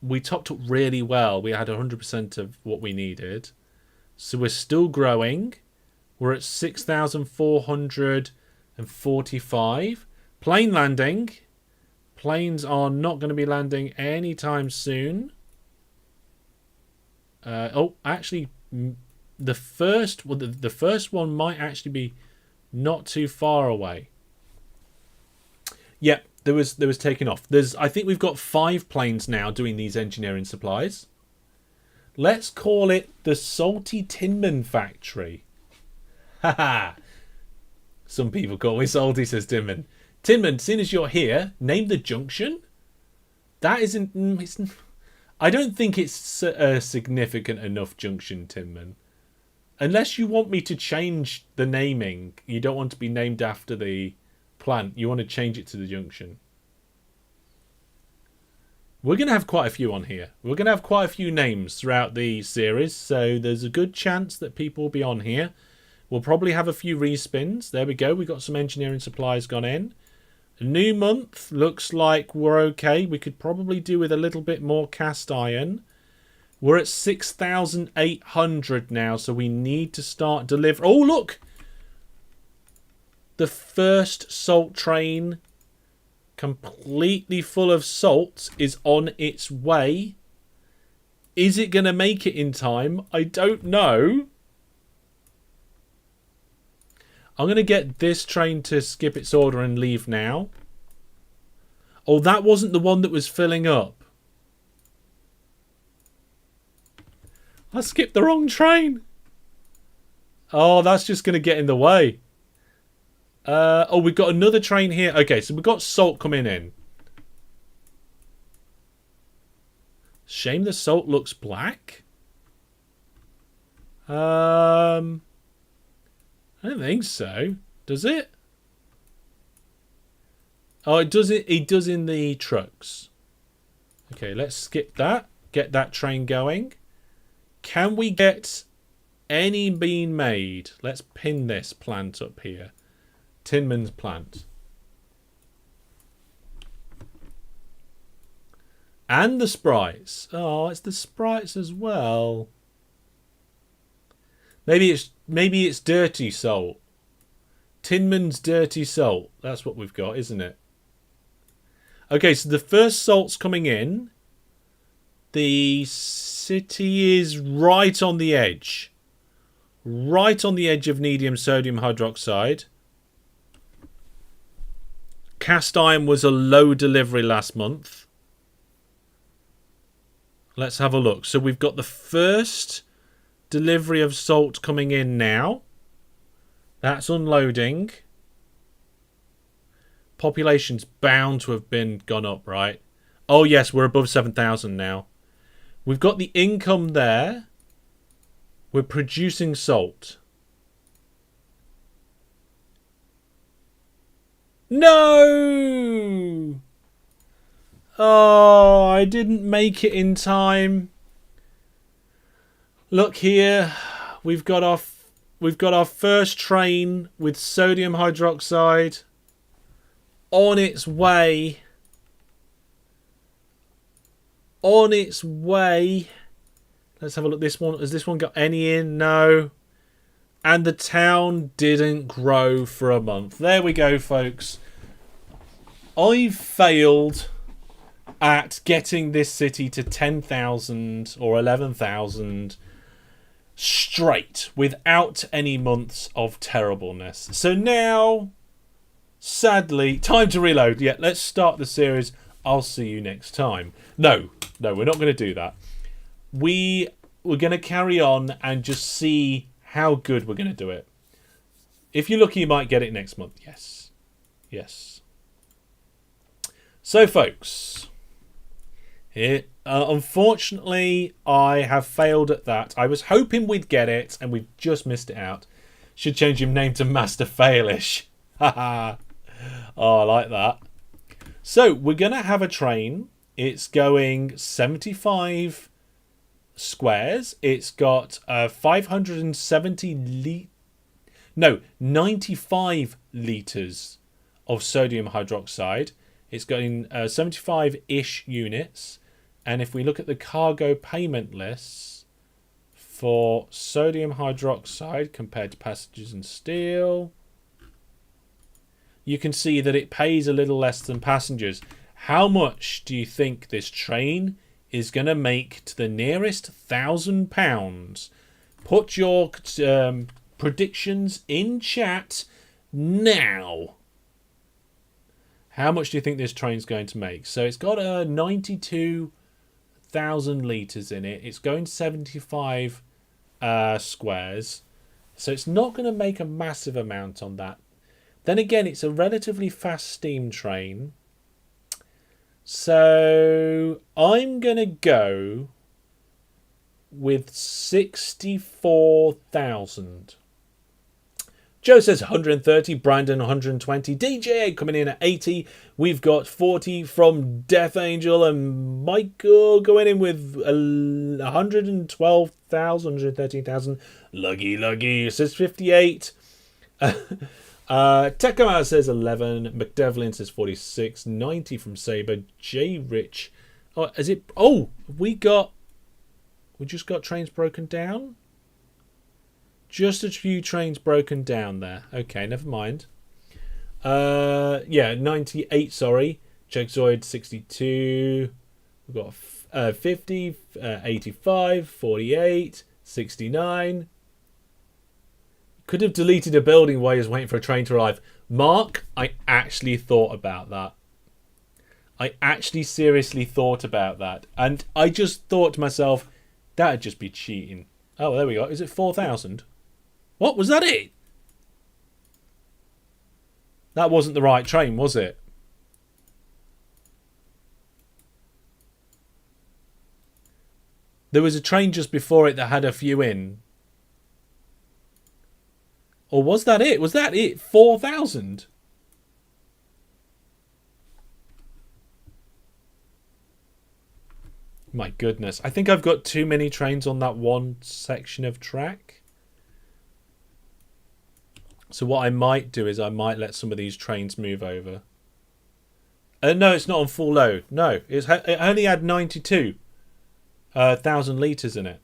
we topped up really well. We had 100% of what we needed. So we're still growing. We're at 6,445. Plane landing. Planes are not going to be landing anytime soon. Actually, the first one might actually be not too far away. Yep, there was taking off. I think we've got 5 planes now doing these engineering supplies. Let's call it the Salty Tinman Factory. Haha. Some people call me Salty, says Tinman. Tinman, seeing as you're here, name the junction. That isn't. I don't think it's a significant enough junction, Tinman. Unless you want me to change the naming. You don't want to be named after the plant. You want to change it to the junction. We're going to have quite a few on here. We're going to have quite a few names throughout the series. So there's a good chance that people will be on here. We'll probably have a few respins. There we go. We've got some engineering supplies gone in. A new month. Looks like we're okay. We could probably do with a little bit more cast iron. We're at 6,800 now. So we need to start delivering. Oh, look! The first salt train, completely full of salt, is on its way. Is it going to make it in time? I don't know. I'm going to get this train to skip its order and leave now. Oh, that wasn't the one that was filling up. I skipped the wrong train. Oh, that's just going to get in the way. Oh, we've got another train here. Okay, so we've got salt coming in. Shame the salt looks black. I don't think so. Does it? Oh, it does. It does in the trucks. Okay, let's skip that. Get that train going. Can we get any being made? Let's pin this plant up here. Tinman's plant. And the sprites. Oh, it's the sprites as well. Maybe it's dirty salt. Tinman's dirty salt. That's what we've got, isn't it? Okay, so the first salt's coming in. The city is right on the edge. Right on the edge of medium sodium hydroxide. Cast iron was a low delivery last month. Let's have a look. So we've got the first delivery of salt coming in now. That's unloading. Population's bound to have gone up, right? Oh yes, we're above 7,000 now. We've got the income there. We're producing salt. No! Oh, I didn't make it in time. Look here. We've got our first train with sodium hydroxide on its way. On its way. Let's have a look. This one, has this one got any in? No. And the town didn't grow for a month. There we go, folks. I've failed at getting this city to 10,000 or 11,000 straight without any months of terribleness. So now, sadly, time to reload. Yeah, let's start the series. I'll see you next time. No, we're not going to do that. We're going to carry on and just see how good we're going to do it. If you're lucky, you might get it next month. Yes. Yes. So, folks, unfortunately, I have failed at that. I was hoping we'd get it, and we've just missed it out. Should change your name to Master Failish. Haha. Oh, I like that. So, we're going to have a train. It's going 75 squares. It's got 95 litres of sodium hydroxide. It's going 75-ish units. And if we look at the cargo payment lists, for sodium hydroxide compared to passengers and steel. You can see that it pays a little less than passengers. How much do you think this train is going to make to the nearest £1,000? Put your predictions in chat now. How much do you think this train's going to make? So it's got 92,000 litres in it. It's going 75 squares. So it's not going to make a massive amount on that. Then again, it's a relatively fast steam train. So I'm going to go with 64,000. Joe says 130, Brandon 120, DJ coming in at 80. We've got 40 from Death Angel and Michael going in with 112,000, 113,000. Luggy says 58. Tekama says 11. McDevlin says 46. 90 from Saber. J Rich. Oh, is it? Oh, we just got trains broken down. Just a few trains broken down there. Okay, never mind. Yeah, 98. Sorry, Checkzoid 62. We've got 50, 85, 48, 69. Could have deleted a building while he was waiting for a train to arrive. Mark, I actually thought about that. I actually seriously thought about that. And I just thought to myself, that'd just be cheating. Oh, there we go. Is it 4,000? What? Was that it? That wasn't the right train, was it? There was a train just before it that had a few in. Or was that it? Was that it? 4,000? My goodness. I think I've got too many trains on that one section of track. So what I might do is I might let some of these trains move over. No, it's not on full load. No, it only had 92,000 litres in it.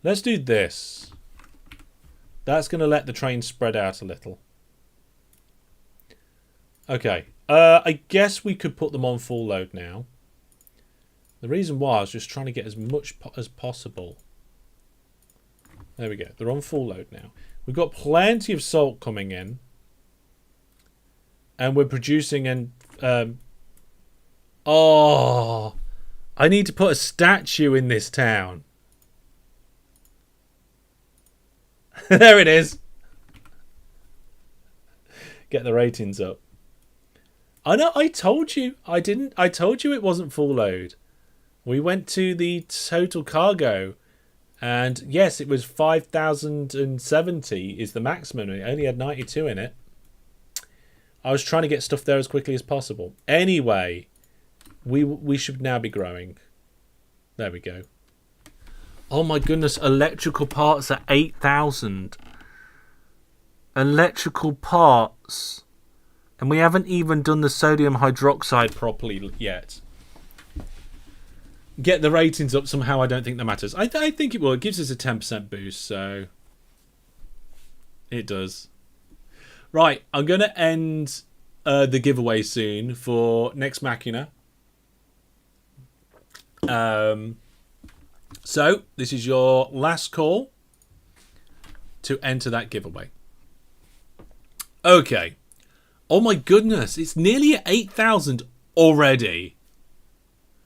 Let's do this. That's going to let the train spread out a little. Okay. I guess we could put them on full load now. The reason why I was just trying to get as much as possible. There we go. They're on full load now. We've got plenty of salt coming in. And we're producing and... oh! I need to put a statue in this town. There it is. Get the ratings up. I know, I told you. I told you it wasn't full load. We went to the total cargo. And yes, it was 5,070 is the maximum. It only had 92 in it. I was trying to get stuff there as quickly as possible. Anyway, we should now be growing. There we go. Oh my goodness, electrical parts at 8,000. Electrical parts. And we haven't even done the sodium hydroxide properly yet. Get the ratings up somehow. I don't think that matters. I think it will. It gives us a 10% boost, so it does. Right, I'm going to end the giveaway soon for Next Machina. So this is your last call to enter that giveaway. Okay. Oh my goodness, it's nearly at 8,000 already.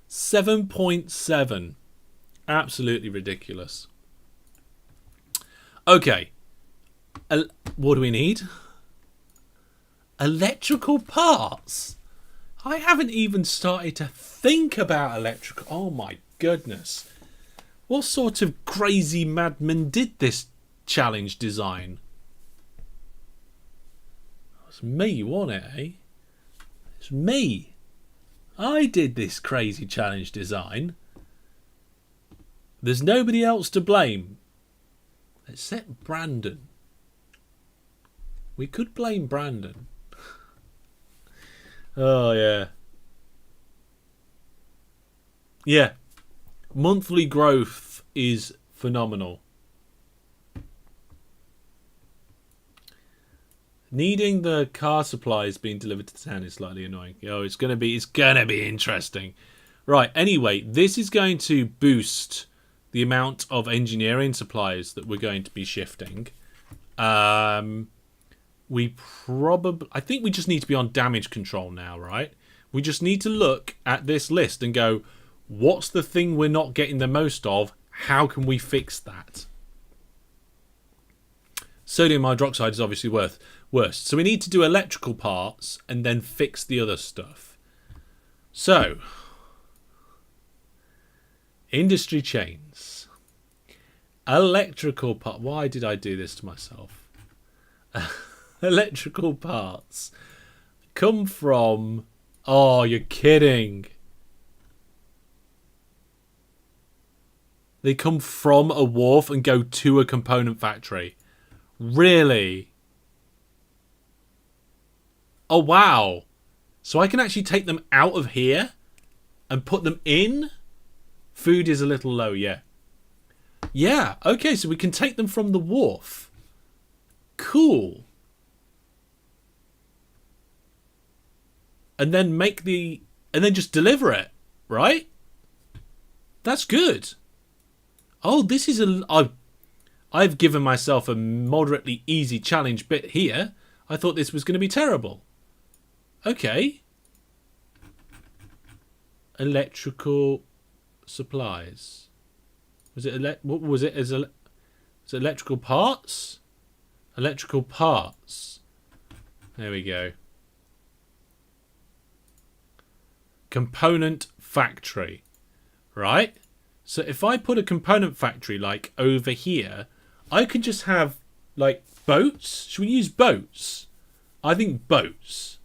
7.7. Absolutely ridiculous. Okay. What do we need? Electrical parts. I haven't even started to think about electrical. Oh my goodness. What sort of crazy madman did this challenge design? It's me, wasn't it, eh? It's me. I did this crazy challenge design. There's nobody else to blame except Brandon. We could blame Brandon. Oh, yeah. Yeah. Monthly growth is phenomenal. Needing the car supplies being delivered to town is slightly annoying. Oh, it's gonna be interesting. Right. Anyway, this is going to boost the amount of engineering supplies that we're going to be shifting. I think we just need to be on damage control now, right? We just need to look at this list and go, what's the thing we're not getting the most of? How can we fix that? Sodium hydroxide is obviously worst. So we need to do electrical parts and then fix the other stuff. So, industry chains. Electrical part. Why did I do this to myself? Electrical parts come from... Oh, you're kidding. They come from a wharf and go to a component factory. Really? Oh, wow. So I can actually take them out of here and put them in? Food is a little low, yeah. Yeah, okay, so we can take them from the wharf. Cool. And then and then just deliver it, right? That's good. Oh, this is I've given myself a moderately easy challenge bit here. I thought this was going to be terrible. Okay. Electrical supplies. Was it what was it? Was it electrical parts? Electrical parts. There we go. Component factory. Right? So if I put a component factory like over here, I could just have like boats. Should we use boats? I think boats.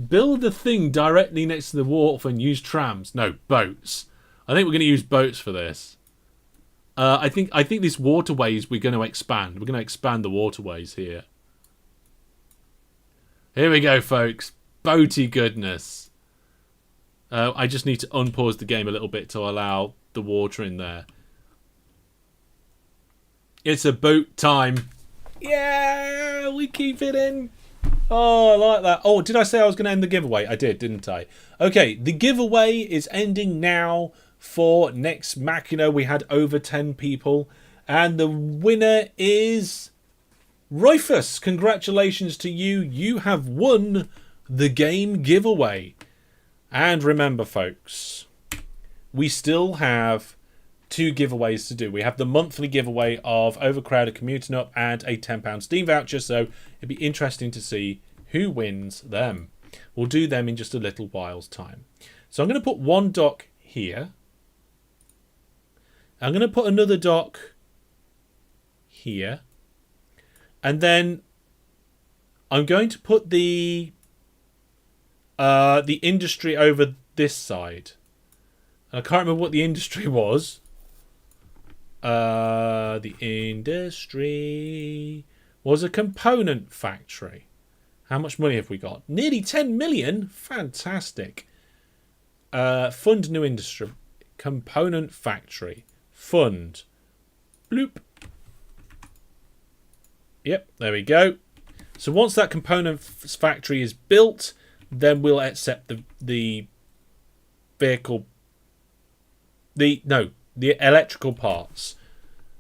Build a thing directly next to the wharf and use trams. No, boats. I think we're going to use boats for this. I think these waterways we're going to expand. We're going to expand the waterways here. Here we go, folks. Boaty goodness. I just need to unpause the game a little bit to allow the water in there. It's a boat time. Yeah, we keep it in. Oh, I like that. Oh, did I say I was going to end the giveaway? I did, didn't I? Okay, the giveaway is ending now for next MacLeod. We had over 10 people. And the winner is Roifus. Congratulations to you. You have won the game giveaway. And remember, folks, we still have 2 giveaways to do. We have the monthly giveaway of Overcrowded Commuting Up and a £10 Steam voucher, so it'd be interesting to see who wins them. We'll do them in just a little while's time. So I'm going to put one dock here. I'm going to put another dock here. And then I'm going to put the industry over this side. I can't remember what the industry was. The industry was a component factory. How much money have we got? Nearly 10 million. Fantastic. Fund new industry. Component factory. Fund. Bloop. Yep, there we go. So once that component factory is built, then we'll accept the vehicle. The electrical parts.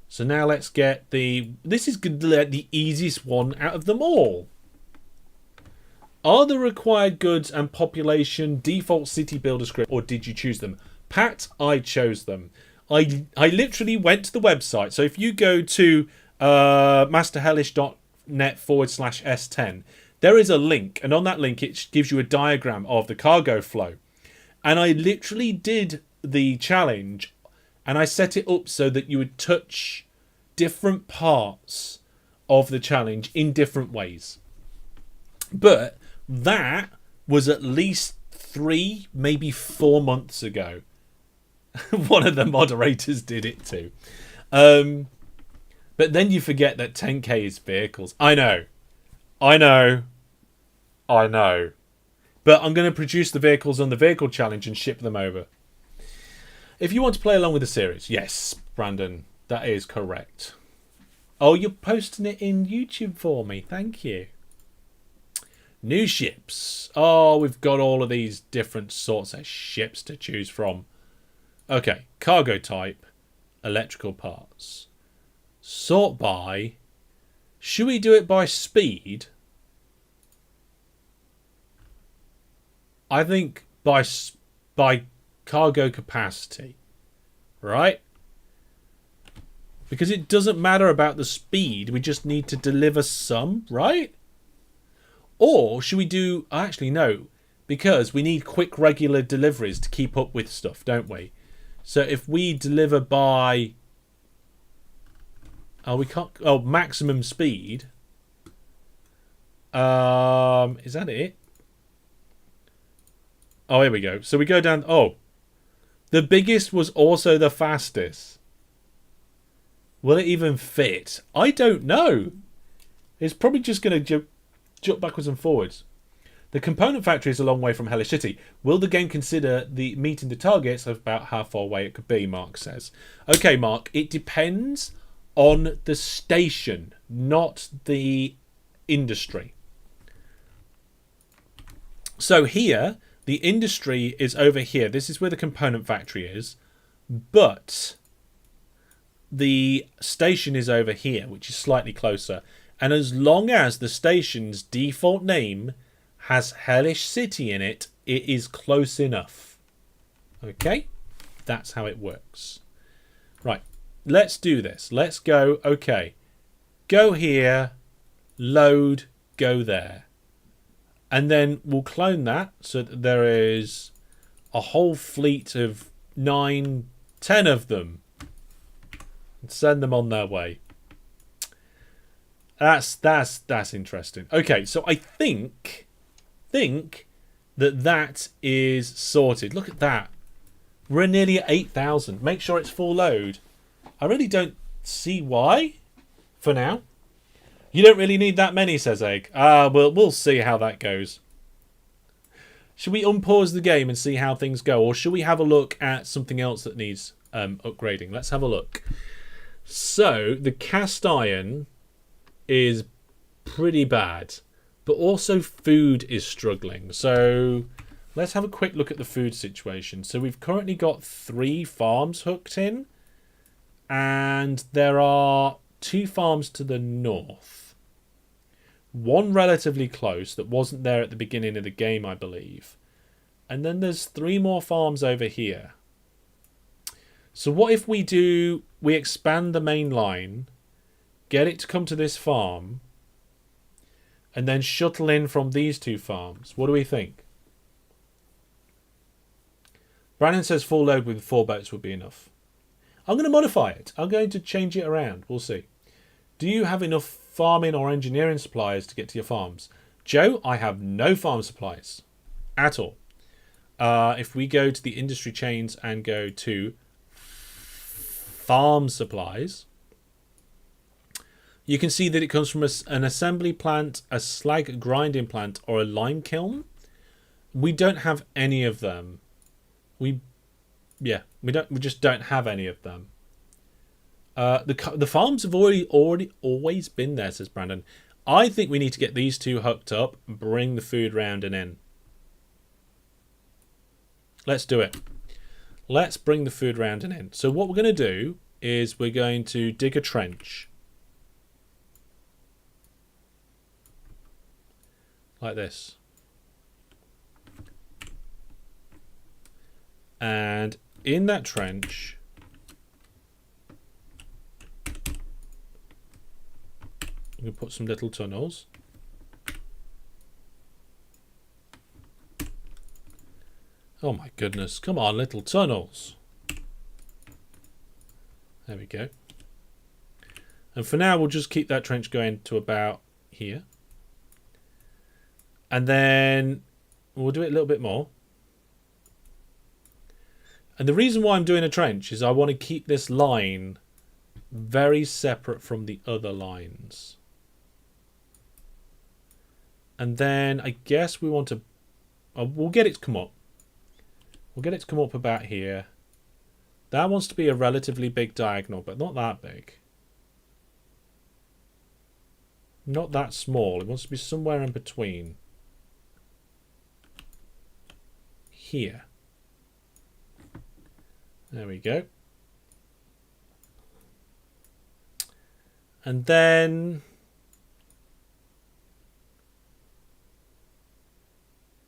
So now let's get this is the easiest one out of them all. Are the required goods and population default city builder script, or did you choose them? Pat, I chose them. I literally went to the website. So if you go to masterhellish.net/S10, there is a link, and on that link it gives you a diagram of the cargo flow. And I literally did the challenge, and I set it up so that you would touch different parts of the challenge in different ways. But that was at least 3, maybe 4 months ago. One of the moderators did it too. But then you forget that 10k is vehicles. I know. But I'm going to produce the vehicles on the vehicle challenge and ship them over. If you want to play along with the series, yes, Brandon, that is correct. Oh, you're posting it in YouTube for me. Thank you. New ships. Oh, we've got all of these different sorts of ships to choose from. Okay, cargo type, electrical parts. Sort by. Should we do it by speed? I think by cargo capacity, right? Because it doesn't matter about the speed, we just need to deliver some, right? Or should we do... Actually, no. Because we need quick, regular deliveries to keep up with stuff, don't we? So if we deliver by... Oh, we can't... Oh, maximum speed. Is that it? Oh, here we go. So we go down... Oh. The biggest was also the fastest. Will it even fit? I don't know. It's probably just going to jump backwards and forwards. The component factory is a long way from Hellish City. Will the game consider the meeting the targets of about how far away it could be, Mark says. Okay, Mark, it depends on the station, not the industry. So here, the industry is over here. This is where the component factory is. But the station is over here, which is slightly closer. And as long as the station's default name has Hellish City in it, it is close enough. Okay? That's how it works. Right. Let's do this. Let's go. Okay. Go here. Load. Go there. And then we'll clone that so that there is a whole fleet of 9, 10 of them. And send them on their way. That's interesting. Okay, so I think that is sorted. Look at that. We're nearly at 8,000. Make sure it's full load. I really don't see why for now. You don't really need that many, says Egg. We'll see how that goes. Should we unpause the game and see how things go? Or should we have a look at something else that needs upgrading? Let's have a look. So, the cast iron is pretty bad. But also food is struggling. So, let's have a quick look at the food situation. So, we've currently got 3 farms hooked in. And there are 2 farms to the north. One relatively close that wasn't there at the beginning of the game, I believe. And then there's 3 more farms over here. So what if we expand the main line, get it to come to this farm, and then shuttle in from these 2 farms? What do we think? Brandon says full load with 4 boats would be enough. I'm going to modify it. I'm going to change it around. We'll see. Do you have enough farming or engineering supplies to get to your farms? Joe, I have no farm supplies at all. If we go to the industry chains and go to farm supplies, you can see that it comes from an assembly plant, a slag grinding plant, or a lime kiln. We don't have any of them. We just don't have any of them. The farms have always been there, says Brandon. I think we need to get these 2 hooked up, bring the food round and in. Let's do it. Let's bring the food round and in. So what we're going to do is we're going to dig a trench. Like this. And in that trench, I'm going to put some little tunnels. Oh my goodness, come on, little tunnels. There we go. And for now, we'll just keep that trench going to about here. And then we'll do it a little bit more. And the reason why I'm doing a trench is I want to keep this line very separate from the other lines. And then I guess we want to... we'll get it to come up. We'll get it to come up about here. That wants to be a relatively big diagonal, but not that big. Not that small. It wants to be somewhere in between. Here. There we go. And then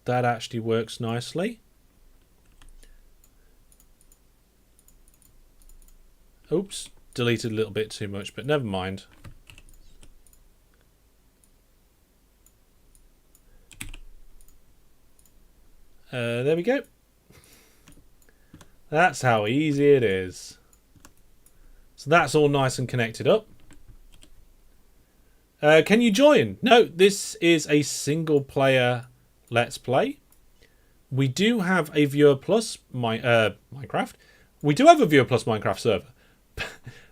that actually works nicely. Oops, deleted a little bit too much, but never mind. There we go. That's how easy it is. So that's all nice and connected up. Can you join? No, this is a single player Let's Play. We do have a Viewer Plus Minecraft. We do have a Viewer Plus Minecraft server.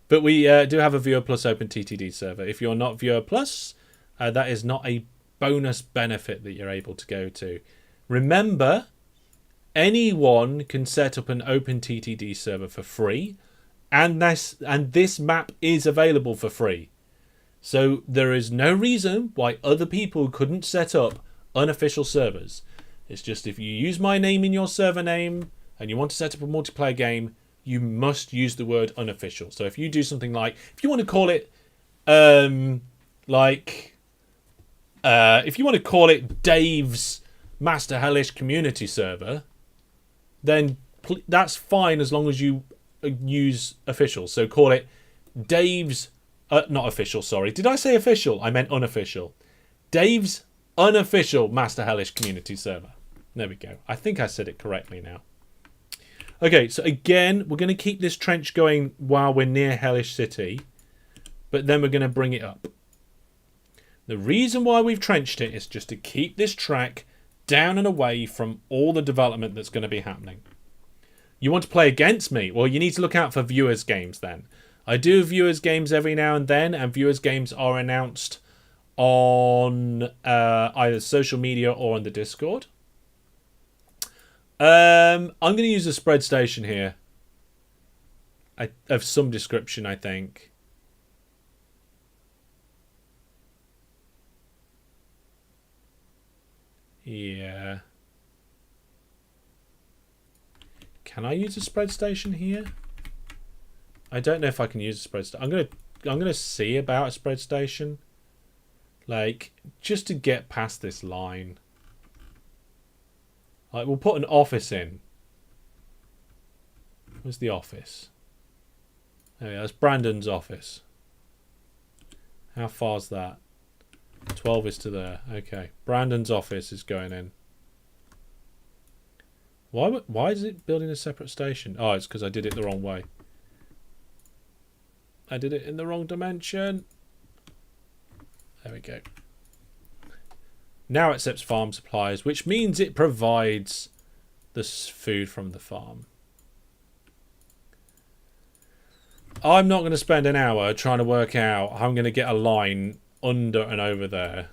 But we do have a Viewer Plus OpenTTD server. If you're not Viewer Plus, that is not a bonus benefit that you're able to go to. Remember, anyone can set up an OpenTTD server for free, and this map is available for free. So there is no reason why other people couldn't set up unofficial servers. It's just if you use my name in your server name and you want to set up a multiplayer game, you must use the word unofficial. So if you do something like, if you want to call it, if you want to call it Dave's Master Hellish Community Server, then that's fine as long as you use official. So call it Dave's, not official, sorry. Did I say official? I meant unofficial. Dave's unofficial Master Hellish Community Server. There we go. I think I said it correctly now. Okay, so again, we're going to keep this trench going while we're near Hellish City, but then we're going to bring it up. The reason why we've trenched it is just to keep this track down and away from all the development that's going to be happening. You want to play against me? Well, you need to look out for viewers' games then. I do viewers' games every now and then, and viewers' games are announced on either social media or on the Discord. I'm going to use a spread station here. Of some description, I think. Yeah. Can I use a spread station here? I don't know if I can use a spread station. I'm gonna see about a spread station. Like, just to get past this line. Like, we'll put an office in. Where's the office? There we go, that's Brandon's office. How far's that? 12 is to there. Okay. Brandon's office is going in. Why is it building a separate station? Oh, it's because I did it the wrong way. I did it in the wrong dimension. There we go. Now it accepts farm supplies, which means it provides the food from the farm. I'm not going to spend an hour trying to work out how I'm going to get a line under and over there.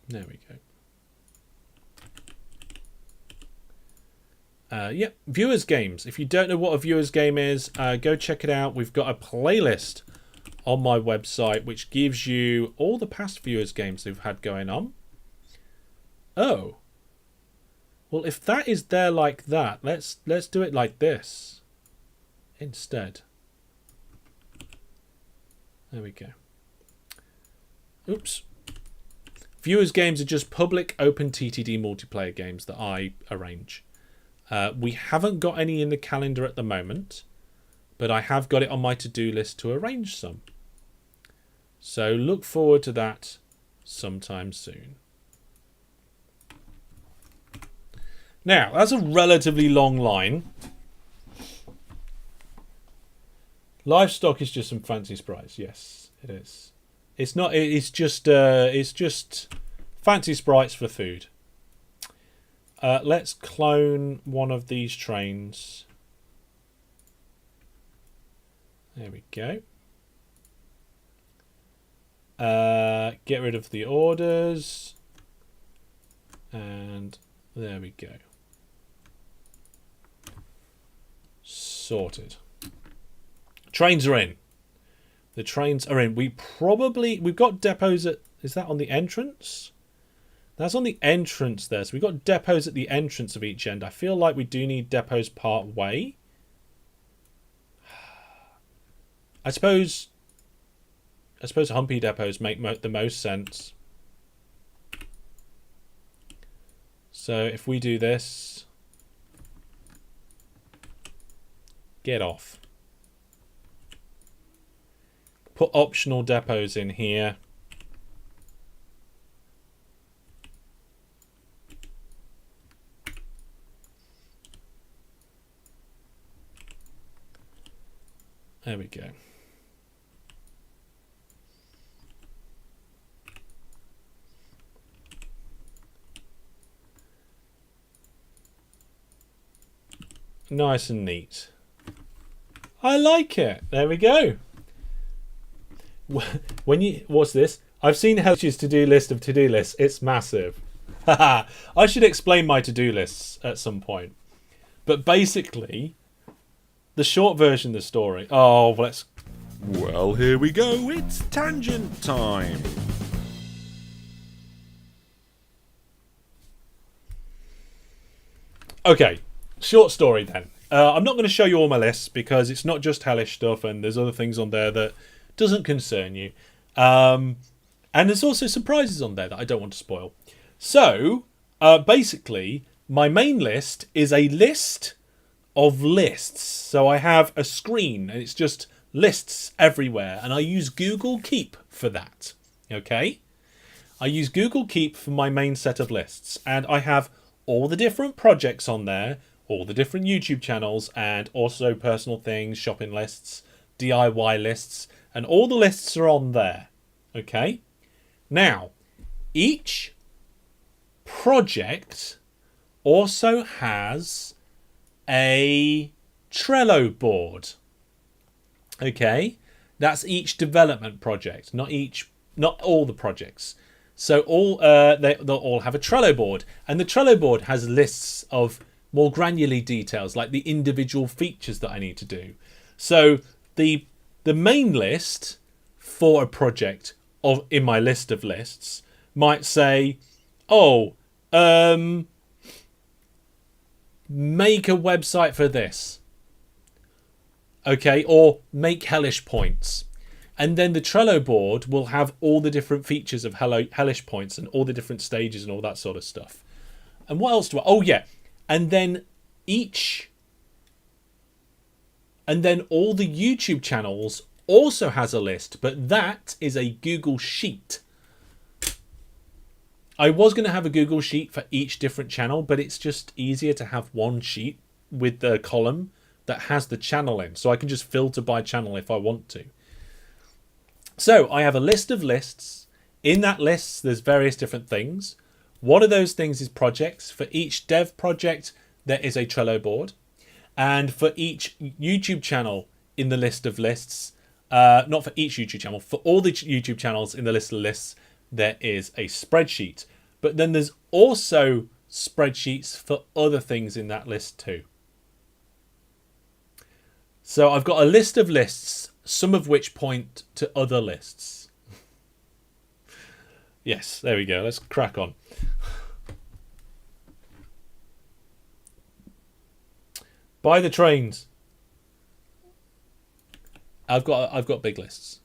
There we go. Yep, viewers games. If you don't know what a viewers game is, go check it out. We've got a playlist on my website which gives you all the past viewers games we've had going on. Oh. Well, if that is there like that, let's do it like this instead. There we go. Oops. Viewers games are just public OpenTTD multiplayer games that I arrange. We haven't got any in the calendar at the moment, but I have got it on my to-do list to arrange some. So look forward to that sometime soon. Now, that's a relatively long line. Livestock is just some fancy sprites. Yes, it is. It's not. It's just fancy sprites for food. Let's clone one of these trains. There we go. Get rid of the orders. And there we go. Sorted. Trains are in. The trains are in. We've got depots at, is that on the entrance? That's on the entrance there. So we've got depots at the entrance of each end. I feel like we do need depots part way. I suppose humpy depots make the most sense. So if we do this, get off. Put optional depots in here. There we go. Nice and neat. I like it. There we go. What's this? I've seen Helish's to-do list of to-do lists. It's massive. I should explain my to-do lists at some point. But basically, the short version of the story. Oh, Well, here we go. It's tangent time. Okay, short story then. I'm not going to show you all my lists because it's not just hellish stuff and there's other things on there that doesn't concern you. And there's also surprises on there that I don't want to spoil. So, basically, my main list is a list of lists. So I have a screen and it's just lists everywhere. And I use Google Keep for that. Okay? I use Google Keep for my main set of lists. And I have all the different projects on there, all the different YouTube channels, and also personal things, shopping lists, DIY lists, and all the lists are on there. Okay? Now, each project also has a Trello board. Okay? That's each development project, not all the projects. So they'll all have a Trello board, and the Trello board has lists of more granular details, like the individual features that I need to do. So the main list for a project in my list of lists might say, make a website for this. Okay, or make hellish points. And then the Trello board will have all the different features of hellish points and all the different stages and all that sort of stuff. And what else do I... Oh, yeah. And then all the YouTube channels also has a list, but that is a Google Sheet. I was going to have a Google Sheet for each different channel, but it's just easier to have one sheet with the column that has the channel in, so I can just filter by channel if I want to. So I have a list of lists. In that list, there's various different things. One of those things is projects. For each dev project, there is a Trello board. And for each YouTube channel in the list of lists, not for each YouTube channel, for all the YouTube channels in the list of lists, there is a spreadsheet. But then there's also spreadsheets for other things in that list too. So I've got a list of lists, some of which point to other lists. Yes, there we go. Let's crack on. Buy the trains. I've got big lists.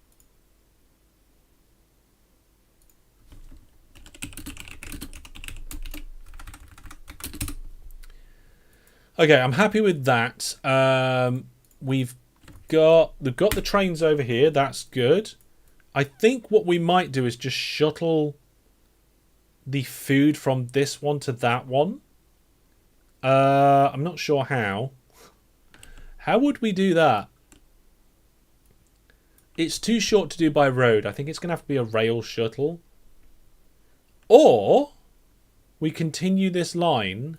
Okay, I'm happy with that. We've got the trains over here. That's good. I think what we might do is just shuttle the food from this one to that one. I'm not sure how. How would we do that? It's too short to do by road. I think it's going to have to be a rail shuttle. Or we continue this line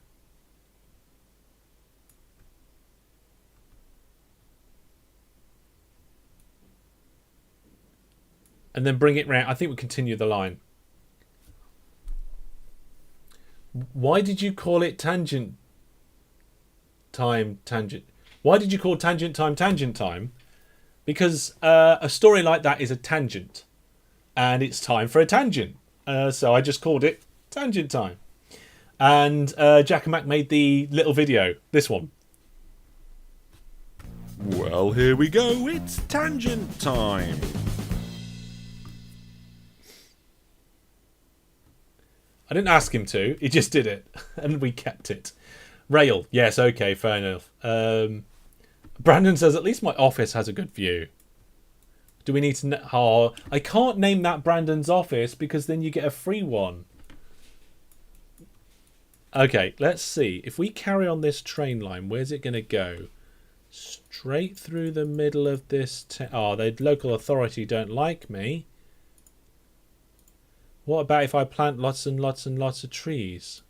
and then bring it round. I think we continue the line. Why did you call it tangent time? Why did you call tangent time? Because a story like that is a tangent, and it's time for a tangent. So I just called it Tangent Time. And Jack and Mac made the little video, this one. Well, here we go. It's tangent time. I didn't ask him to, he just did it, and we kept it. Rail, yes, okay, fair enough. Brandon says, at least my office has a good view. Do we need to... Oh, I can't name that Brandon's office because then you get a free one. Okay, let's see. If we carry on this train line, where's it going to go? Straight through the middle of this... Oh, the local authority don't like me. What about if I plant lots and lots and lots of trees?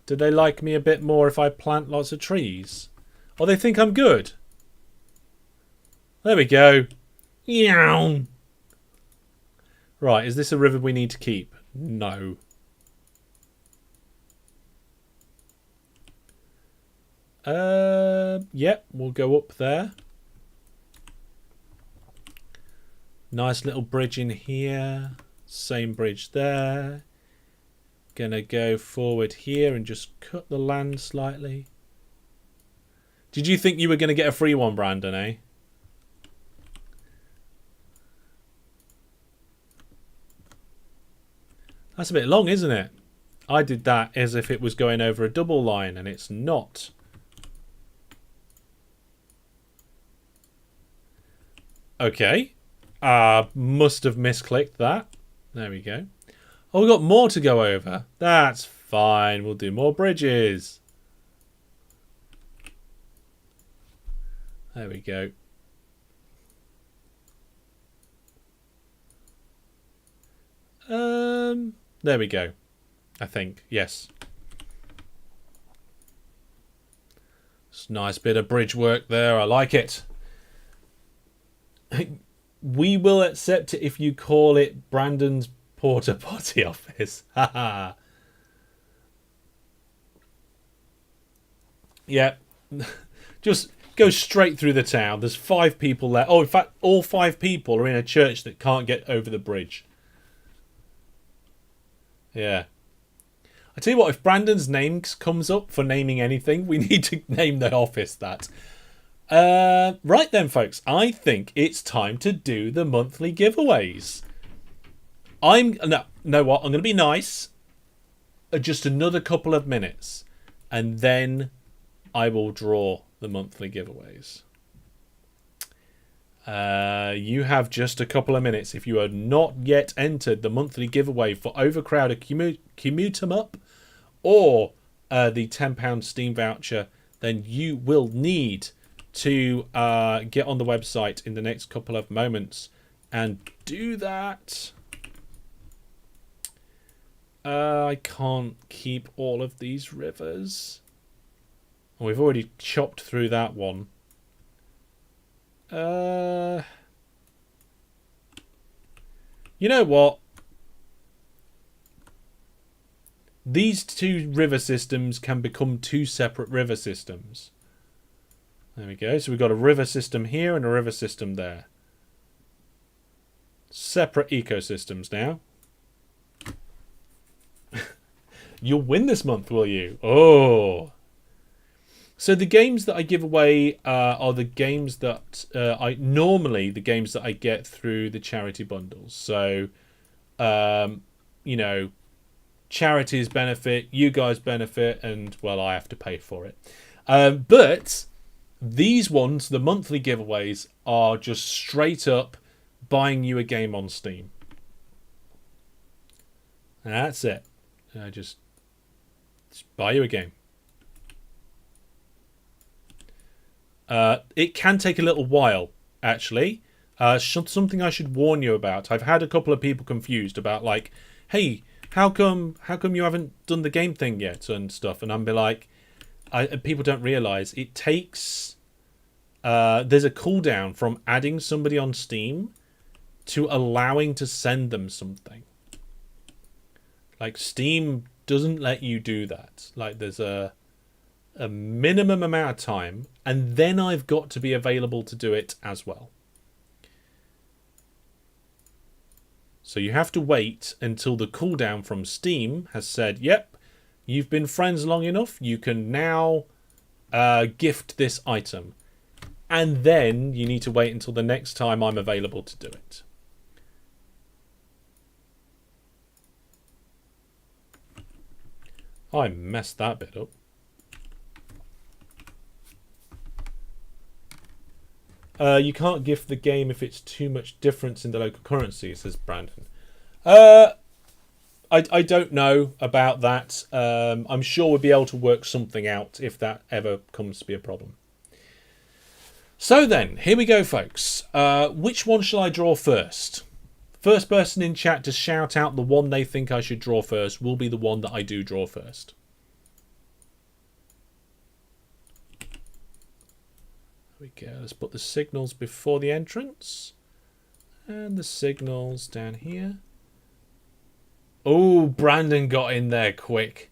Do they like me a bit more if I plant lots of trees? Or they think I'm good? There we go. Yow. Right, is this a river we need to keep? No. Yep, we'll go up there. Nice little bridge in here. Same bridge there. Gonna go forward here and just cut the land slightly. Did you think you were gonna get a free one, Brandon, eh? That's a bit long, isn't it? I did that as if it was going over a double line, and it's not. Okay. Must have misclicked that. There we go. Oh, we've got more to go over. That's fine. We'll do more bridges. There we go. There we go. I think. Yes. It's a nice bit of bridge work there. I like it. We will accept it if you call it Brandon's Porta Potty office. Haha. Yeah. Just go straight through the town. There's 5 people there. Oh, in fact, all 5 people are in a church that can't get over the bridge. Yeah. I tell you what, if Brandon's name comes up for naming anything, we need to name the office that. Right then, folks. I think it's time to do the monthly giveaways. Know what? I'm going to be nice. Just another couple of minutes, and then I will draw the monthly giveaways. You have just a couple of minutes. If you are not yet entered the monthly giveaway for Overcrowded Commute 'em Up or the £10 Steam voucher, then you will need to get on the website in the next couple of moments and do that. I can't keep all of these rivers. Oh, we've already chopped through that one. You know what? These 2 river systems can become 2 separate river systems. There we go. So we've got a river system here and a river system there. Separate ecosystems now. You'll win this month, will you? Oh. So the games that I give away are the games that the games that I get through the charity bundles. So, you know, charities benefit, you guys benefit, and well, I have to pay for it. But these ones, the monthly giveaways, are just straight up buying you a game on Steam. That's it. Just buy you a game. It can take a little while, actually. Something I should warn you about. I've had a couple of people confused about, like, hey, how come you haven't done the game thing yet and stuff? And I'm be like, people don't realise it takes. There's a cooldown from adding somebody on Steam to allowing to send them something. Like Steam doesn't let you do that. Like there's a minimum amount of time, and then I've got to be available to do it as well. So you have to wait until the cooldown from Steam has said, yep, you've been friends long enough, you can now gift this item. And then you need to wait until the next time I'm available to do it. I messed that bit up. You can't gift the game if it's too much difference in the local currency, says Brandon. I don't know about that. I'm sure we'll be able to work something out if that ever comes to be a problem. So then, here we go, folks. Which one shall I draw first? First person in chat to shout out the one they think I should draw first will be the one that I do draw first. There we go. Let's put the signals before the entrance. And the signals down here. Oh, Brandon got in there quick.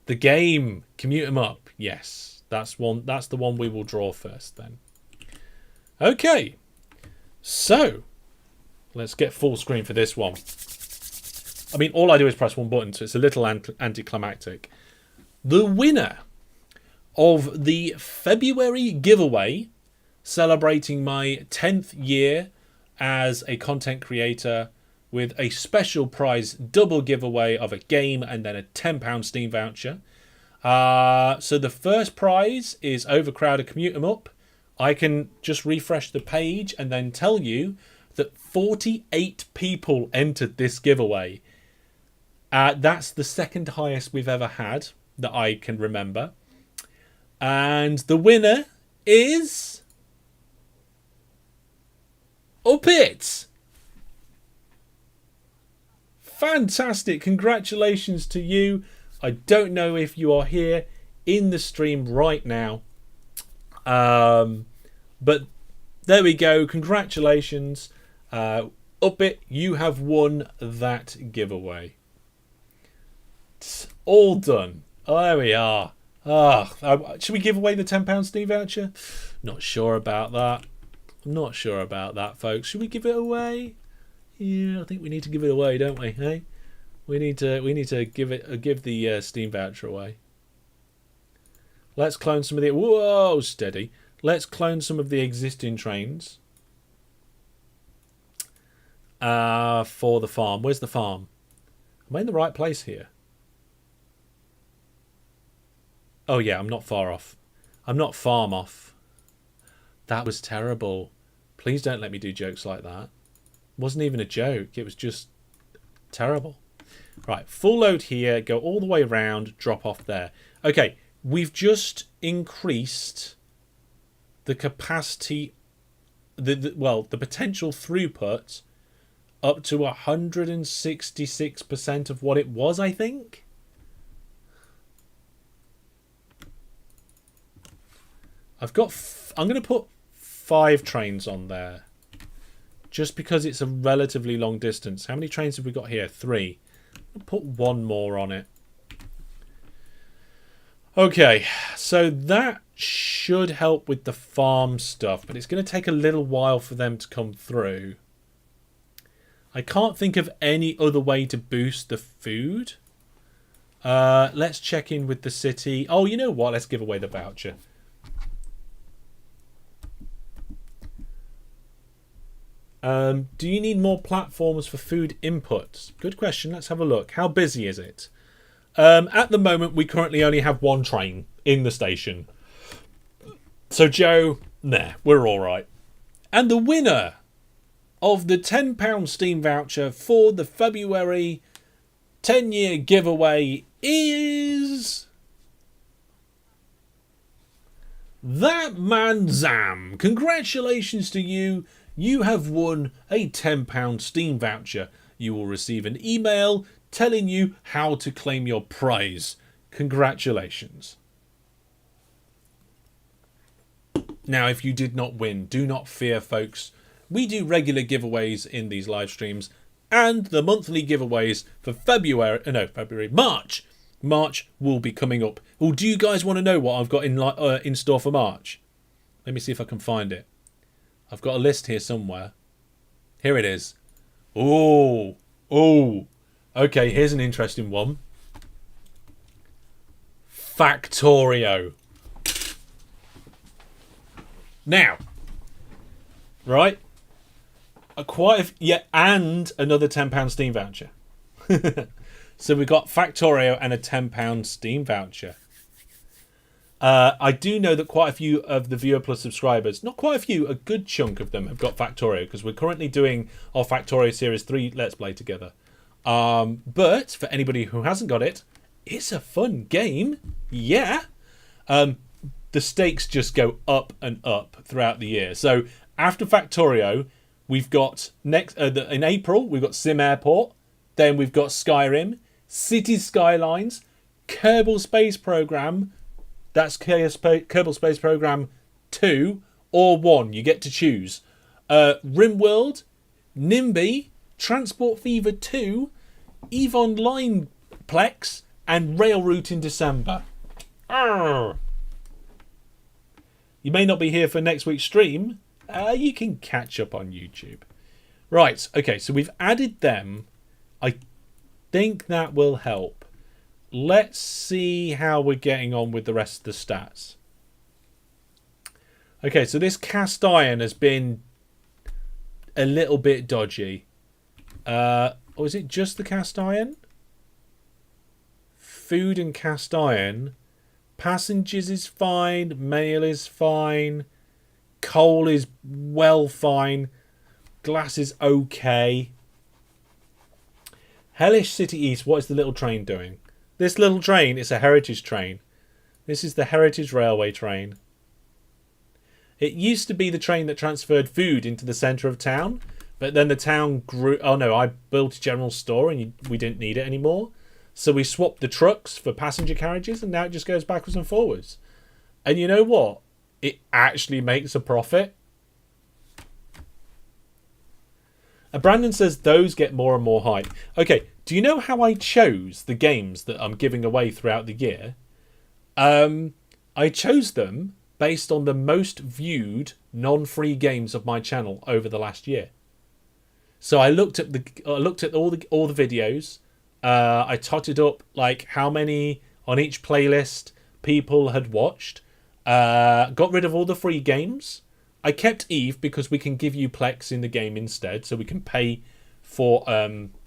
The game. Commute him up. Yes, that's the one we will draw first then. Okay. So, let's get full screen for this one. I mean, all I do is press one button, so it's a little anticlimactic. The winner of the February giveaway, celebrating my 10th year as a content creator with a special prize double giveaway of a game and then a £10 Steam voucher. So the first prize is Overcrowded Commute 'em Up. I can just refresh the page and then tell you that 48 people entered this giveaway. That's the second highest we've ever had that I can remember. And the winner is Up It. Fantastic. Congratulations to you. I don't know if you are here in the stream right now. But there we go. Congratulations. Up It, you have won that giveaway. It's all done. Oh, there we are. Should we give away the £10 Steam voucher? Not sure about that. Not sure about that, folks. Should we give it away? Yeah, I think we need to give it away, don't we? Hey, we need to give the Steam voucher away. Let's clone some of the steady. Let's clone some of the existing trains. For the farm. Where's the farm? Am I in the right place here? Oh yeah, I'm not far off. I'm not farm off. That was terrible. Please don't let me do jokes like that. It wasn't even a joke. It was just terrible. Right, full load here. Go all the way around. Drop off there. Okay, we've just increased the capacity, the potential throughput up to 166% of what it was, I think. I'm going to put 5 trains on there. Just because it's a relatively long distance. How many trains have we got here? 3. I'll put 1 more on it. Okay, so that should help with the farm stuff, but it's going to take a little while for them to come through. I can't think of any other way to boost the food. Let's check in with the city. Oh, you know what? Let's give away the voucher. Do you need more platforms for food inputs? Good question. Let's have a look. How busy is it? At the moment, we currently only have 1 train in the station. So, Joe, we're all right. And the winner of the £10 Steam voucher for the February 10-year giveaway is That Man Zam. Congratulations to you. You have won a £10 Steam voucher. You will receive an email telling you how to claim your prize. Congratulations. Now, if you did not win, do not fear, folks. we do regular giveaways in these live streams, and the monthly giveaways for March. March will be coming up. Well, do you guys want to know what I've got in store for March? Let me see if I can find it. I've got a list here somewhere. Here it is. Oh. Okay, here's an interesting one. Factorio. Now, right? And another £10 Steam voucher. So we've got Factorio and a £10 Steam voucher. I do know that quite a few of the Viewer Plus subscribers, not quite a few, a good chunk of them have got Factorio, because we're currently doing our Factorio Series 3 Let's Play together. But for anybody who hasn't got it, it's a fun game. Yeah. The stakes just go up and up throughout the year. So after Factorio, we've got in April, we've got Sim Airport. Then we've got Skyrim, Cities Skylines, Kerbal Space Program. That's Kerbal Space Program 2 or 1. You get to choose. RimWorld, NIMBY, Transport Fever 2, EVE Online Plex, and Railroute in December. Arrgh. You may not be here for next week's stream. You can catch up on YouTube. Right, okay, so we've added them. I think that will help. Let's see how we're getting on with the rest of the stats. Okay, so this cast iron has been a little bit dodgy. Or is it just the cast iron? Food and cast iron. Passengers is fine. Mail is fine. Coal is well fine. Glass is okay. Hellish City East, what is the little train doing? This little train is a heritage train. This is the heritage railway train. It used to be the train that transferred food into the centre of town, but then the town grew. Oh no, I built a general store and we didn't need it anymore. So we swapped the trucks for passenger carriages, and now it just goes backwards and forwards. And you know what? It actually makes a profit. Brandon says those get more and more hype. Okay, do you know how I chose the games that I'm giving away throughout the year? I chose them based on the most viewed non-free games of my channel over the last year. So I looked at all the videos. I totted up like how many on each playlist people had watched. Got rid of all the free games. I kept Eve because we can give you Plex in the game instead, so we can pay for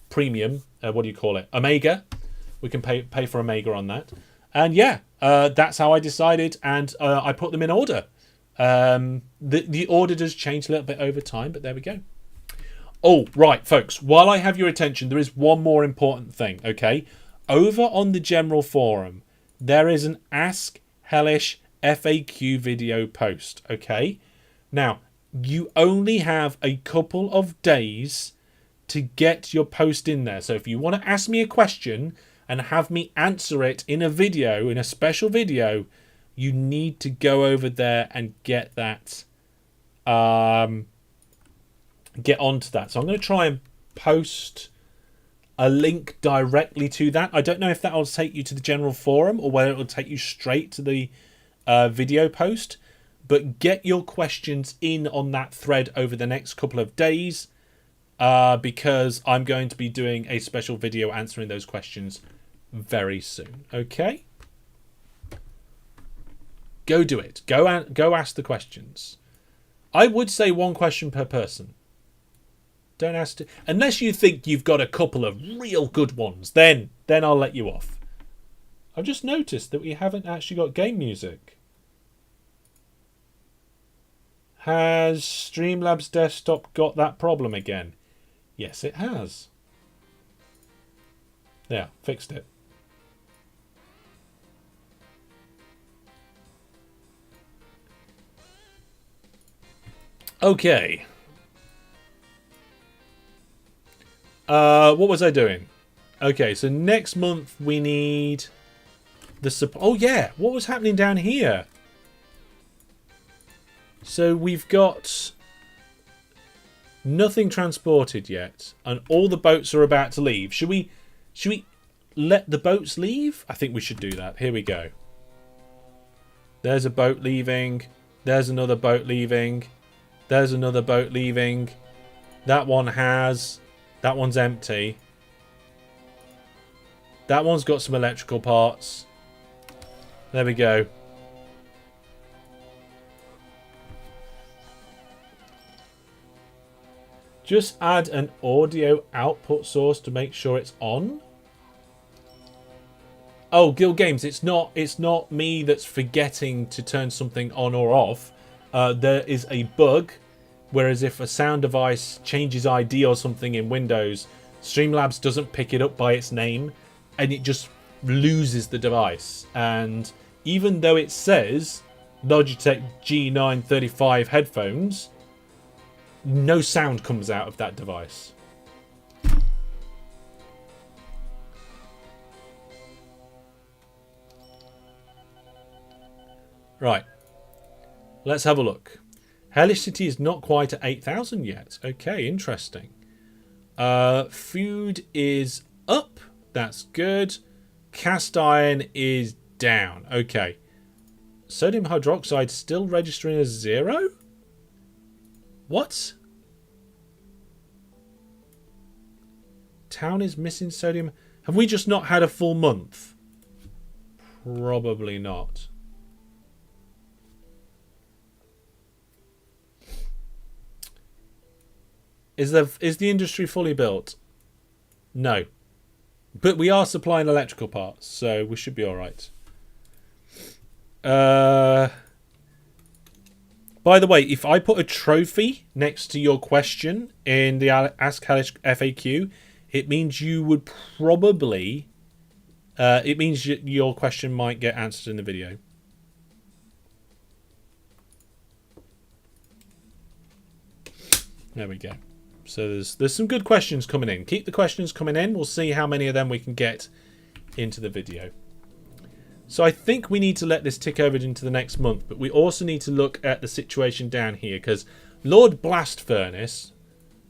premium. What do you call it? Omega. We can pay for Omega on that. And yeah, that's how I decided, and I put them in order. The order does change a little bit over time, but there we go. Oh, right, folks. While I have your attention, there is one more important thing, okay? Over on the general forum, there is an Ask Hellish FAQ video post, okay? Now, you only have a couple of days to get your post in there. So if you want to ask me a question and have me answer it in a video, in a special video, you need to go over there and get that. Get onto that. So I'm going to try and post a link directly to that. I don't know if that will take you to the general forum or whether it will take you straight to the video post. But get your questions in on that thread over the next couple of days, because I'm going to be doing a special video answering those questions very soon. Okay? Go do it. Go ask the questions. I would say one question per person. Don't ask to, unless you think you've got a couple of real good ones. Then I'll let you off. I've just noticed that we haven't actually got game music. Has Streamlabs Desktop got that problem again? Yes, it has. Yeah, fixed it. Okay. What was I doing? Okay, so next month we need the oh yeah, what was happening down here? So we've got Nothing transported yet, and all the boats are about to leave. Should we let the boats leave? I think we should do that. Here we go. There's a boat leaving. There's another boat leaving. There's another boat leaving. That one's empty. That one's got some electrical parts. There we go. Just add an audio output source to make sure it's on. Oh, Guild Games, it's not me that's forgetting to turn something on or off. There is a bug, whereas if a sound device changes ID or something in Windows, Streamlabs doesn't pick it up by its name, and it just loses the device. And even though it says Logitech G935 headphones, no sound comes out of that device. Right. Let's have a look. Hellish City is not quite at 8,000 yet. Okay, interesting. Food is up. That's good. Cast iron is down. Okay. Sodium hydroxide still registering as 0? What? Town is missing sodium. Have we just not had a full month? Probably not. Is the industry fully built? No. But we are supplying electrical parts, so we should be alright. By the way, if I put a trophy next to your question in the Ask Hellish FAQ, it means you would probably... it means your question might get answered in the video. There we go. So there's some good questions coming in. Keep the questions coming in. We'll see how many of them we can get into the video. So I think we need to let this tick over into the next month, but we also need to look at the situation down here, because Lord Blast Furnace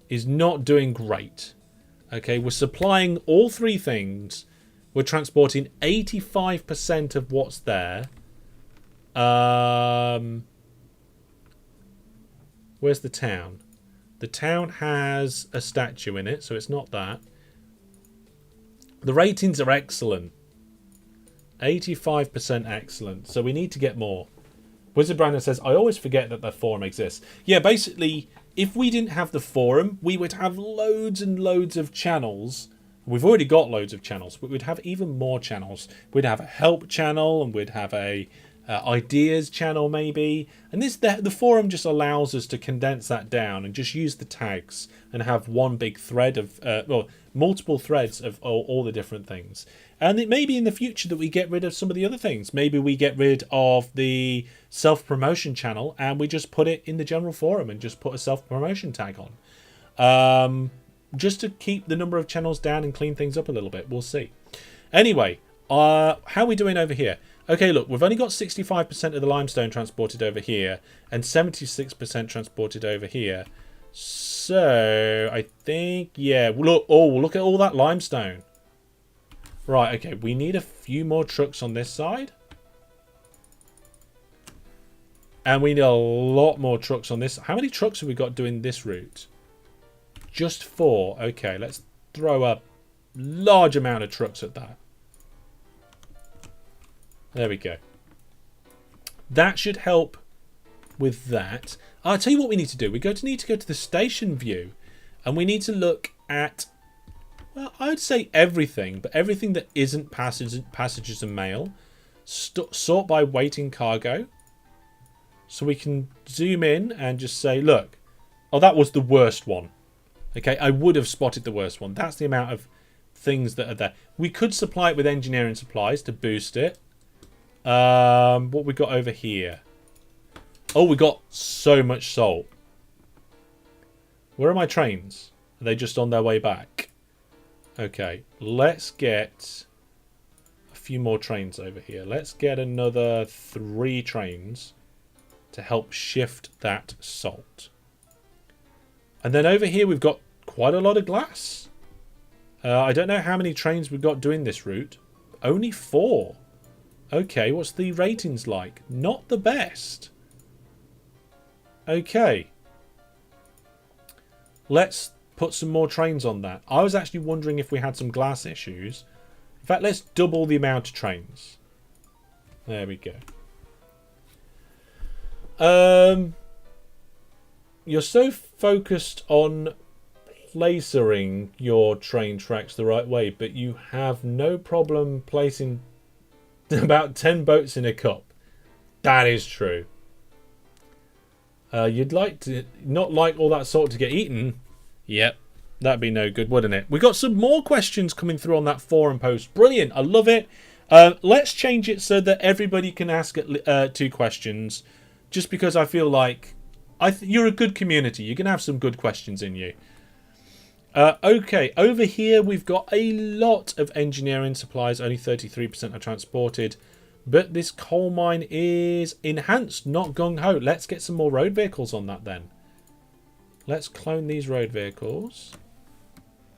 is not doing great. Okay, we're supplying all three things. We're transporting 85% of what's there. Where's the town? The town has a statue in it, so it's not that. The ratings are excellent. 85% excellent. So we need to get more. Wizard Brandon says, I always forget that the forum exists. Yeah, basically, if we didn't have the forum, we would have loads and loads of channels. We've already got loads of channels, but we'd have even more channels. We'd have a help channel, and we'd have a ideas channel maybe. And the forum just allows us to condense that down and just use the tags and have one big thread of, multiple threads of all the different things. And it may be in the future that we get rid of some of the other things. Maybe we get rid of the self-promotion channel and we just put it in the general forum and just put a self-promotion tag on. Just to keep the number of channels down and clean things up a little bit. We'll see. Anyway, how are we doing over here? Okay, look, we've only got 65% of the limestone transported over here and 76% transported over here. So, I think, yeah, look at all that limestone. Right, okay, we need a few more trucks on this side. And we need a lot more trucks on this. How many trucks have we got doing this route? Just 4. Okay, let's throw a large amount of trucks at that. There we go. That should help with that. I'll tell you what we need to do. We need to go to the station view. And we need to look at... Well, I would say everything, but everything that isn't passages and mail. Sort by waiting cargo. So we can zoom in and just say, look, oh, that was the worst one. Okay, I would have spotted the worst one. That's the amount of things that are there. We could supply it with engineering supplies to boost it. What we got over here? Oh, we got so much salt. Where are my trains? Are they just on their way back? Okay, let's get a few more trains over here. Let's get another 3 trains to help shift that salt. And then over here we've got quite a lot of glass. I don't know how many trains we've got doing this route. Only 4. Okay, what's the ratings like? Not the best. Okay. Let's put some more trains on that. I was actually wondering if we had some glass issues. In fact, let's double the amount of trains. There we go. You're so focused on placing your train tracks the right way, but you have no problem placing about 10 boats in a cup. That is true. You'd like to not like all that salt to get eaten. Yep, that'd be no good, wouldn't it? We got some more questions coming through on that forum post. Brilliant, I love it. Let's change it so that everybody can ask 2 questions, just because I feel like you're a good community. You can have some good questions in you. Okay, over here we've got a lot of engineering supplies. Only 33% are transported. But this coal mine is enhanced, not gung-ho. Let's get some more road vehicles on that then. Let's clone these road vehicles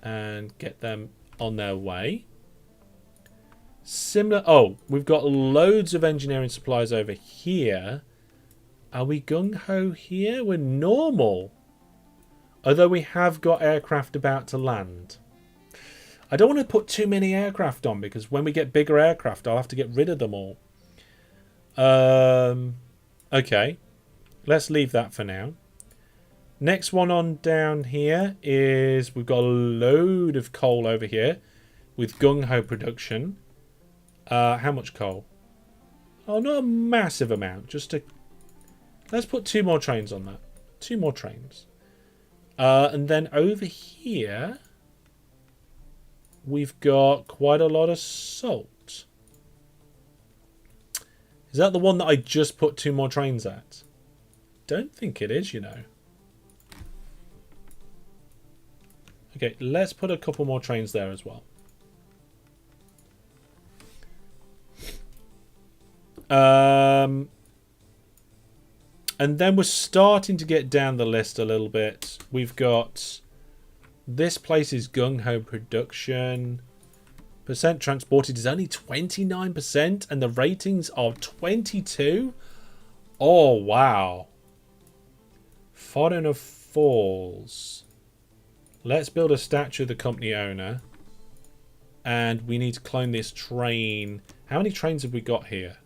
and get them on their way. Similar. Oh, we've got loads of engineering supplies over here. Are we gung-ho here? We're normal. Although we have got aircraft about to land. I don't want to put too many aircraft on, because when we get bigger aircraft, I'll have to get rid of them all. Okay. Let's leave that for now. Next one on down here is we've got a load of coal over here with gung-ho production. How much coal? Oh, not a massive amount. Let's put 2 more trains on that. 2 more trains. And then over here, we've got quite a lot of salt. Is that the one that I just put 2 more trains at? Don't think it is, you know. Okay, let's put a couple more trains there as well. And then we're starting to get down the list a little bit. We've got... This place is gung-ho production. Percent transported is only 29%. And the ratings are 22. Oh, wow. Foreigner Falls. Let's build a statue of the company owner. And we need to clone this train. How many trains have we got here?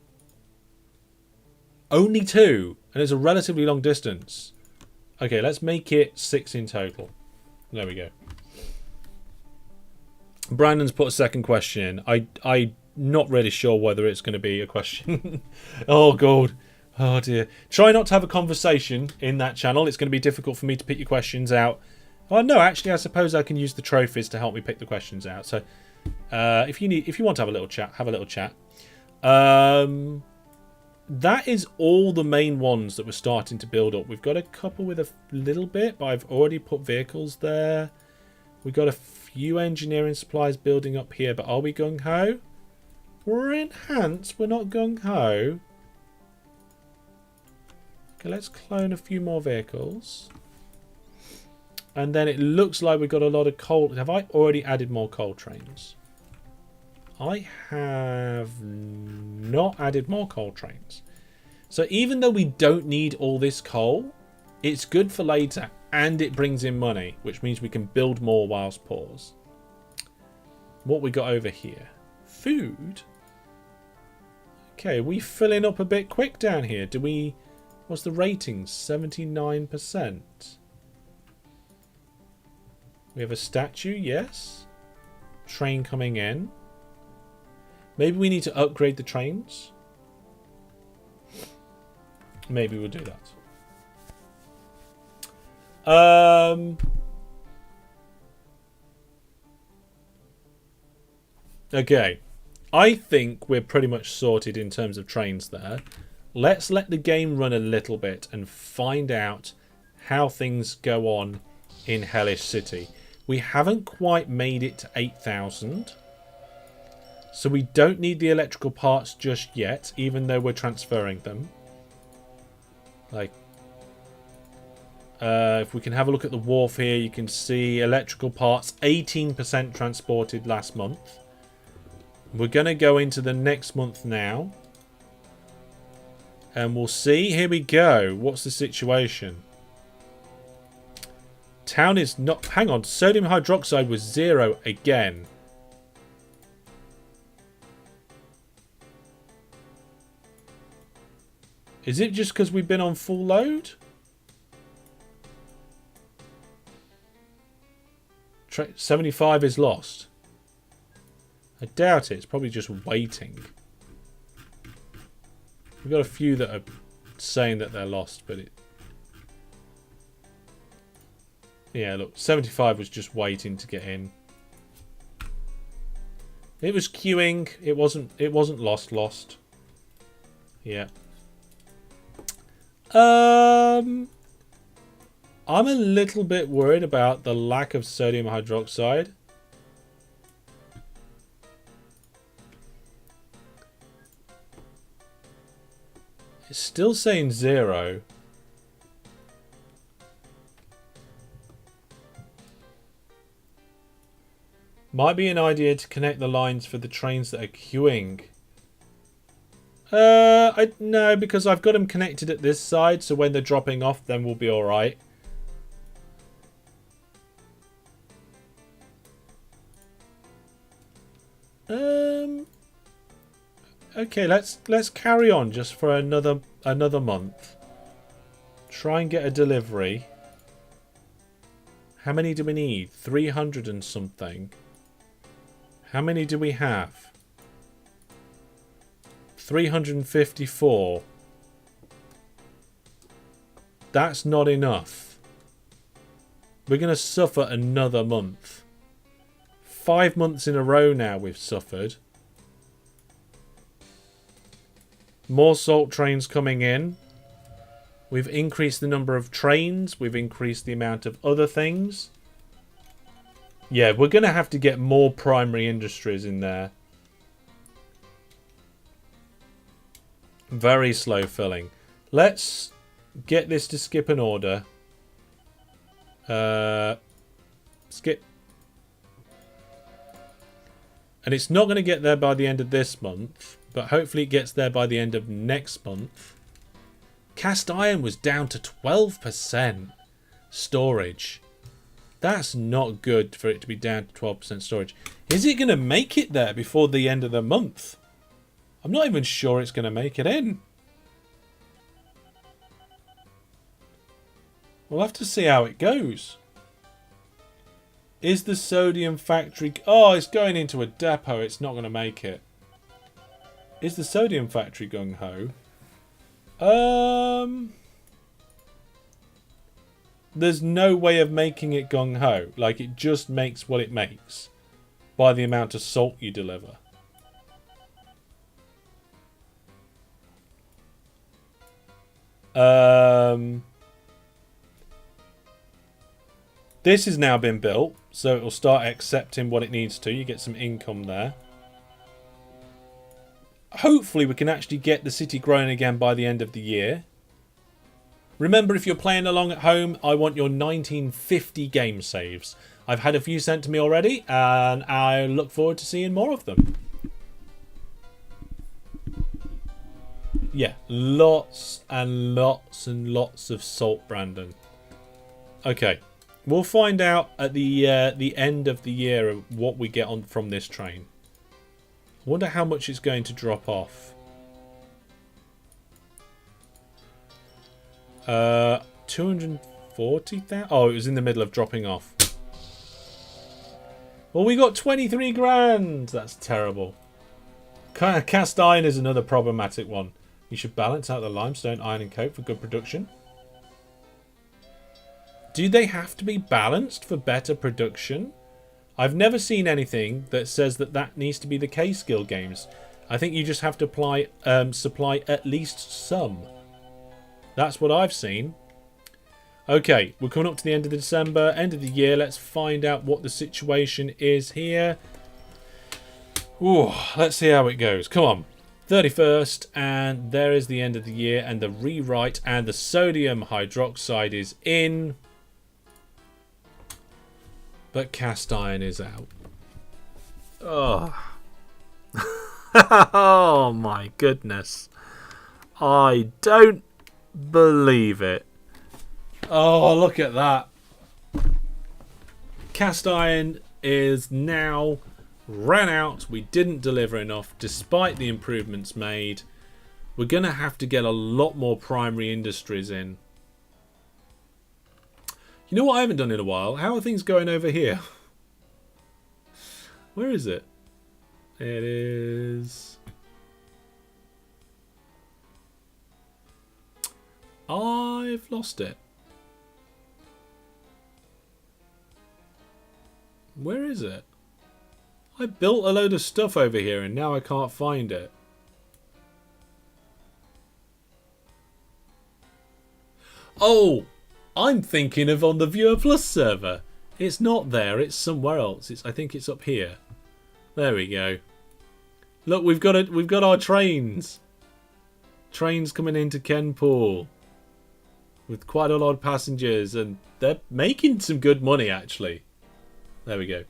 Only 2. And it's a relatively long distance. Okay, let's make it 6 in total. There we go. Brandon's put a second question in. I'm not really sure whether it's going to be a question. Oh, God. Oh, dear. Try not to have a conversation in that channel. It's going to be difficult for me to pick your questions out. Oh, no, actually, I suppose I can use the trophies to help me pick the questions out. So, if you want to have a little chat, have a little chat. That is all the main ones that we're starting to build up. We've got a couple with a little bit, but I've already put vehicles there. We've got a few engineering supplies building up here, but are we gung-ho? We're enhanced, we're not gung-ho. Okay, let's clone a few more vehicles. And then it looks like we've got a lot of coal. Have I already added more coal trains? I have not added more coal trains. So even though we don't need all this coal, it's good for later and it brings in money, which means we can build more whilst pause. What we got over here? Food? Okay, we filling up a bit quick down here. Do we... What's the rating? 79%. We have a statue, yes. Train coming in. Maybe we need to upgrade the trains. Maybe we'll do that. Okay. I think we're pretty much sorted in terms of trains there. Let's let the game run a little bit and find out how things go on in Hellish City. We haven't quite made it to 8,000. So we don't need the electrical parts just yet, even though we're transferring them. Like, If we can have a look at the wharf here, you can see electrical parts 18% transported last month. We're going to go into the next month now. And we'll see. Here we go. What's the situation? Town is not... Hang on. Sodium hydroxide was 0 again. Is it just because we've been on full load? 75 is lost. I doubt it. It's probably just waiting. We've got a few that are saying that they're lost, but it... Yeah, look. 75 was just waiting to get in. It was queuing. It wasn't lost. Yeah. I'm a little bit worried about the lack of sodium hydroxide. It's still saying 0. Might be an idea to connect the lines for the trains that are queuing. No, because I've got them connected at this side, so when they're dropping off, then we'll be alright. Okay, let's carry on just for another month. Try and get a delivery. How many do we need? 300 and something. How many do we have? 354. That's not enough. We're going to suffer another month. 5 months in a row now we've suffered. More salt trains coming in. We've increased the number of trains. We've increased the amount of other things. Yeah, we're going to have to get more primary industries in there. Very slow filling. Let's get this to skip an order. Skip. And it's not going to get there by the end of this month, but hopefully it gets there by the end of next month. Cast iron was down to 12% storage. That's not good for it to be down to 12% storage. Is it going to make it there before the end of the month? I'm not even sure it's going to make it in. We'll have to see how it goes. Is the sodium factory... Oh, it's going into a depot. It's not going to make it. Is the sodium factory gung-ho? There's no way of making it gung-ho. Like, it just makes what it makes by the amount of salt you deliver. This has now been built, so it will start accepting what it needs to. You get some income there. Hopefully we can actually get the city growing again by the end of the year. Remember, if you're playing along at home, I want your 1950 game saves. I've had a few sent to me already, and I look forward to seeing more of them. Yeah, lots and lots and lots of salt, Brandon. Okay, we'll find out at the end of the year what we get on from this train. I wonder how much it's going to drop off. 240,000. Oh, it was in the middle of dropping off. Well, we got 23 grand. That's terrible. Cast iron is another problematic one. You should balance out the limestone, iron and coke for good production. Do they have to be balanced for better production? I've never seen anything that says that that needs to be the case, Guild Games. I think you just have to supply at least some. That's what I've seen. Okay, we're coming up to the end of December, end of the year. Let's find out what the situation is here. Ooh, let's see how it goes. Come on. 31st, and there is the end of the year, and the rewrite, and the sodium hydroxide is in, but cast iron is out. Oh. Oh my goodness. I don't believe it. Oh, look at that. Cast iron is now ran out. We didn't deliver enough despite the improvements made. We're going to have to get a lot more primary industries in. You know what I haven't done in a while? How are things going over here? Where is it? It is... I've lost it. Where is it? I built a load of stuff over here and now I can't find it. Oh, I'm thinking of on the Viewer Plus server. It's not there, it's somewhere else. I think it's up here. There we go. Look, we've got our trains. Trains coming into Kenpool with quite a lot of passengers, and they're making some good money actually. There we go.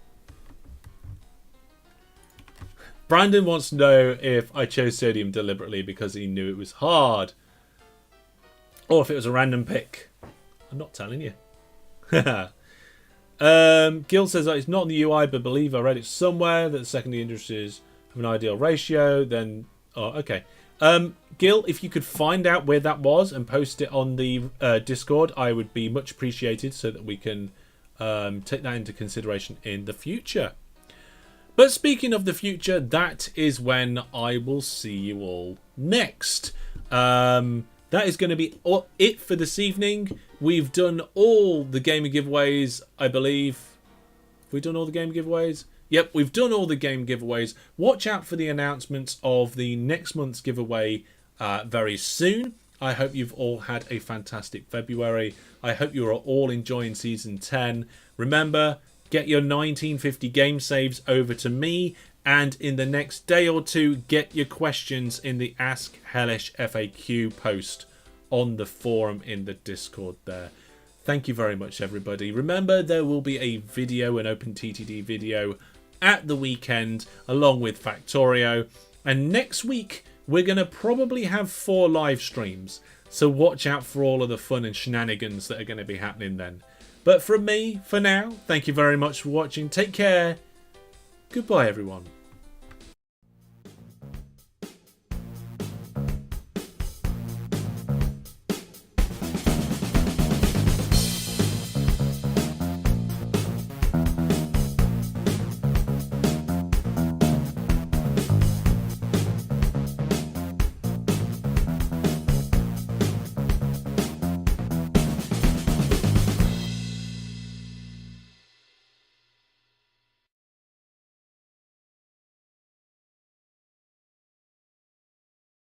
Brandon wants to know if I chose sodium deliberately because he knew it was hard, or if it was a random pick. I'm not telling you. Gil says that it's not in the UI, but believe I read it somewhere that the secondary industries have an ideal ratio. Then, oh, okay. Gil, if you could find out where that was and post it on the Discord, I would be much appreciated so that we can take that into consideration in the future. But speaking of the future, that is when I will see you all next. That is going to be it for this evening. We've done all the gamer giveaways, I believe. Have we done all the game giveaways? Yep, we've done all the game giveaways. Watch out for the announcements of the next month's giveaway very soon. I hope you've all had a fantastic February. I hope you are all enjoying Season 10. Remember, get your 1950 game saves over to me, and in the next day or two, get your questions in the Ask Hellish FAQ post on the forum in the Discord there. Thank you very much, everybody. Remember, there will be a video, an OpenTTD video, at the weekend, along with Factorio. And next week, we're going to probably have 4 live streams. So watch out for all of the fun and shenanigans that are going to be happening then. But from me, for now, thank you very much for watching. Take care. Goodbye, everyone.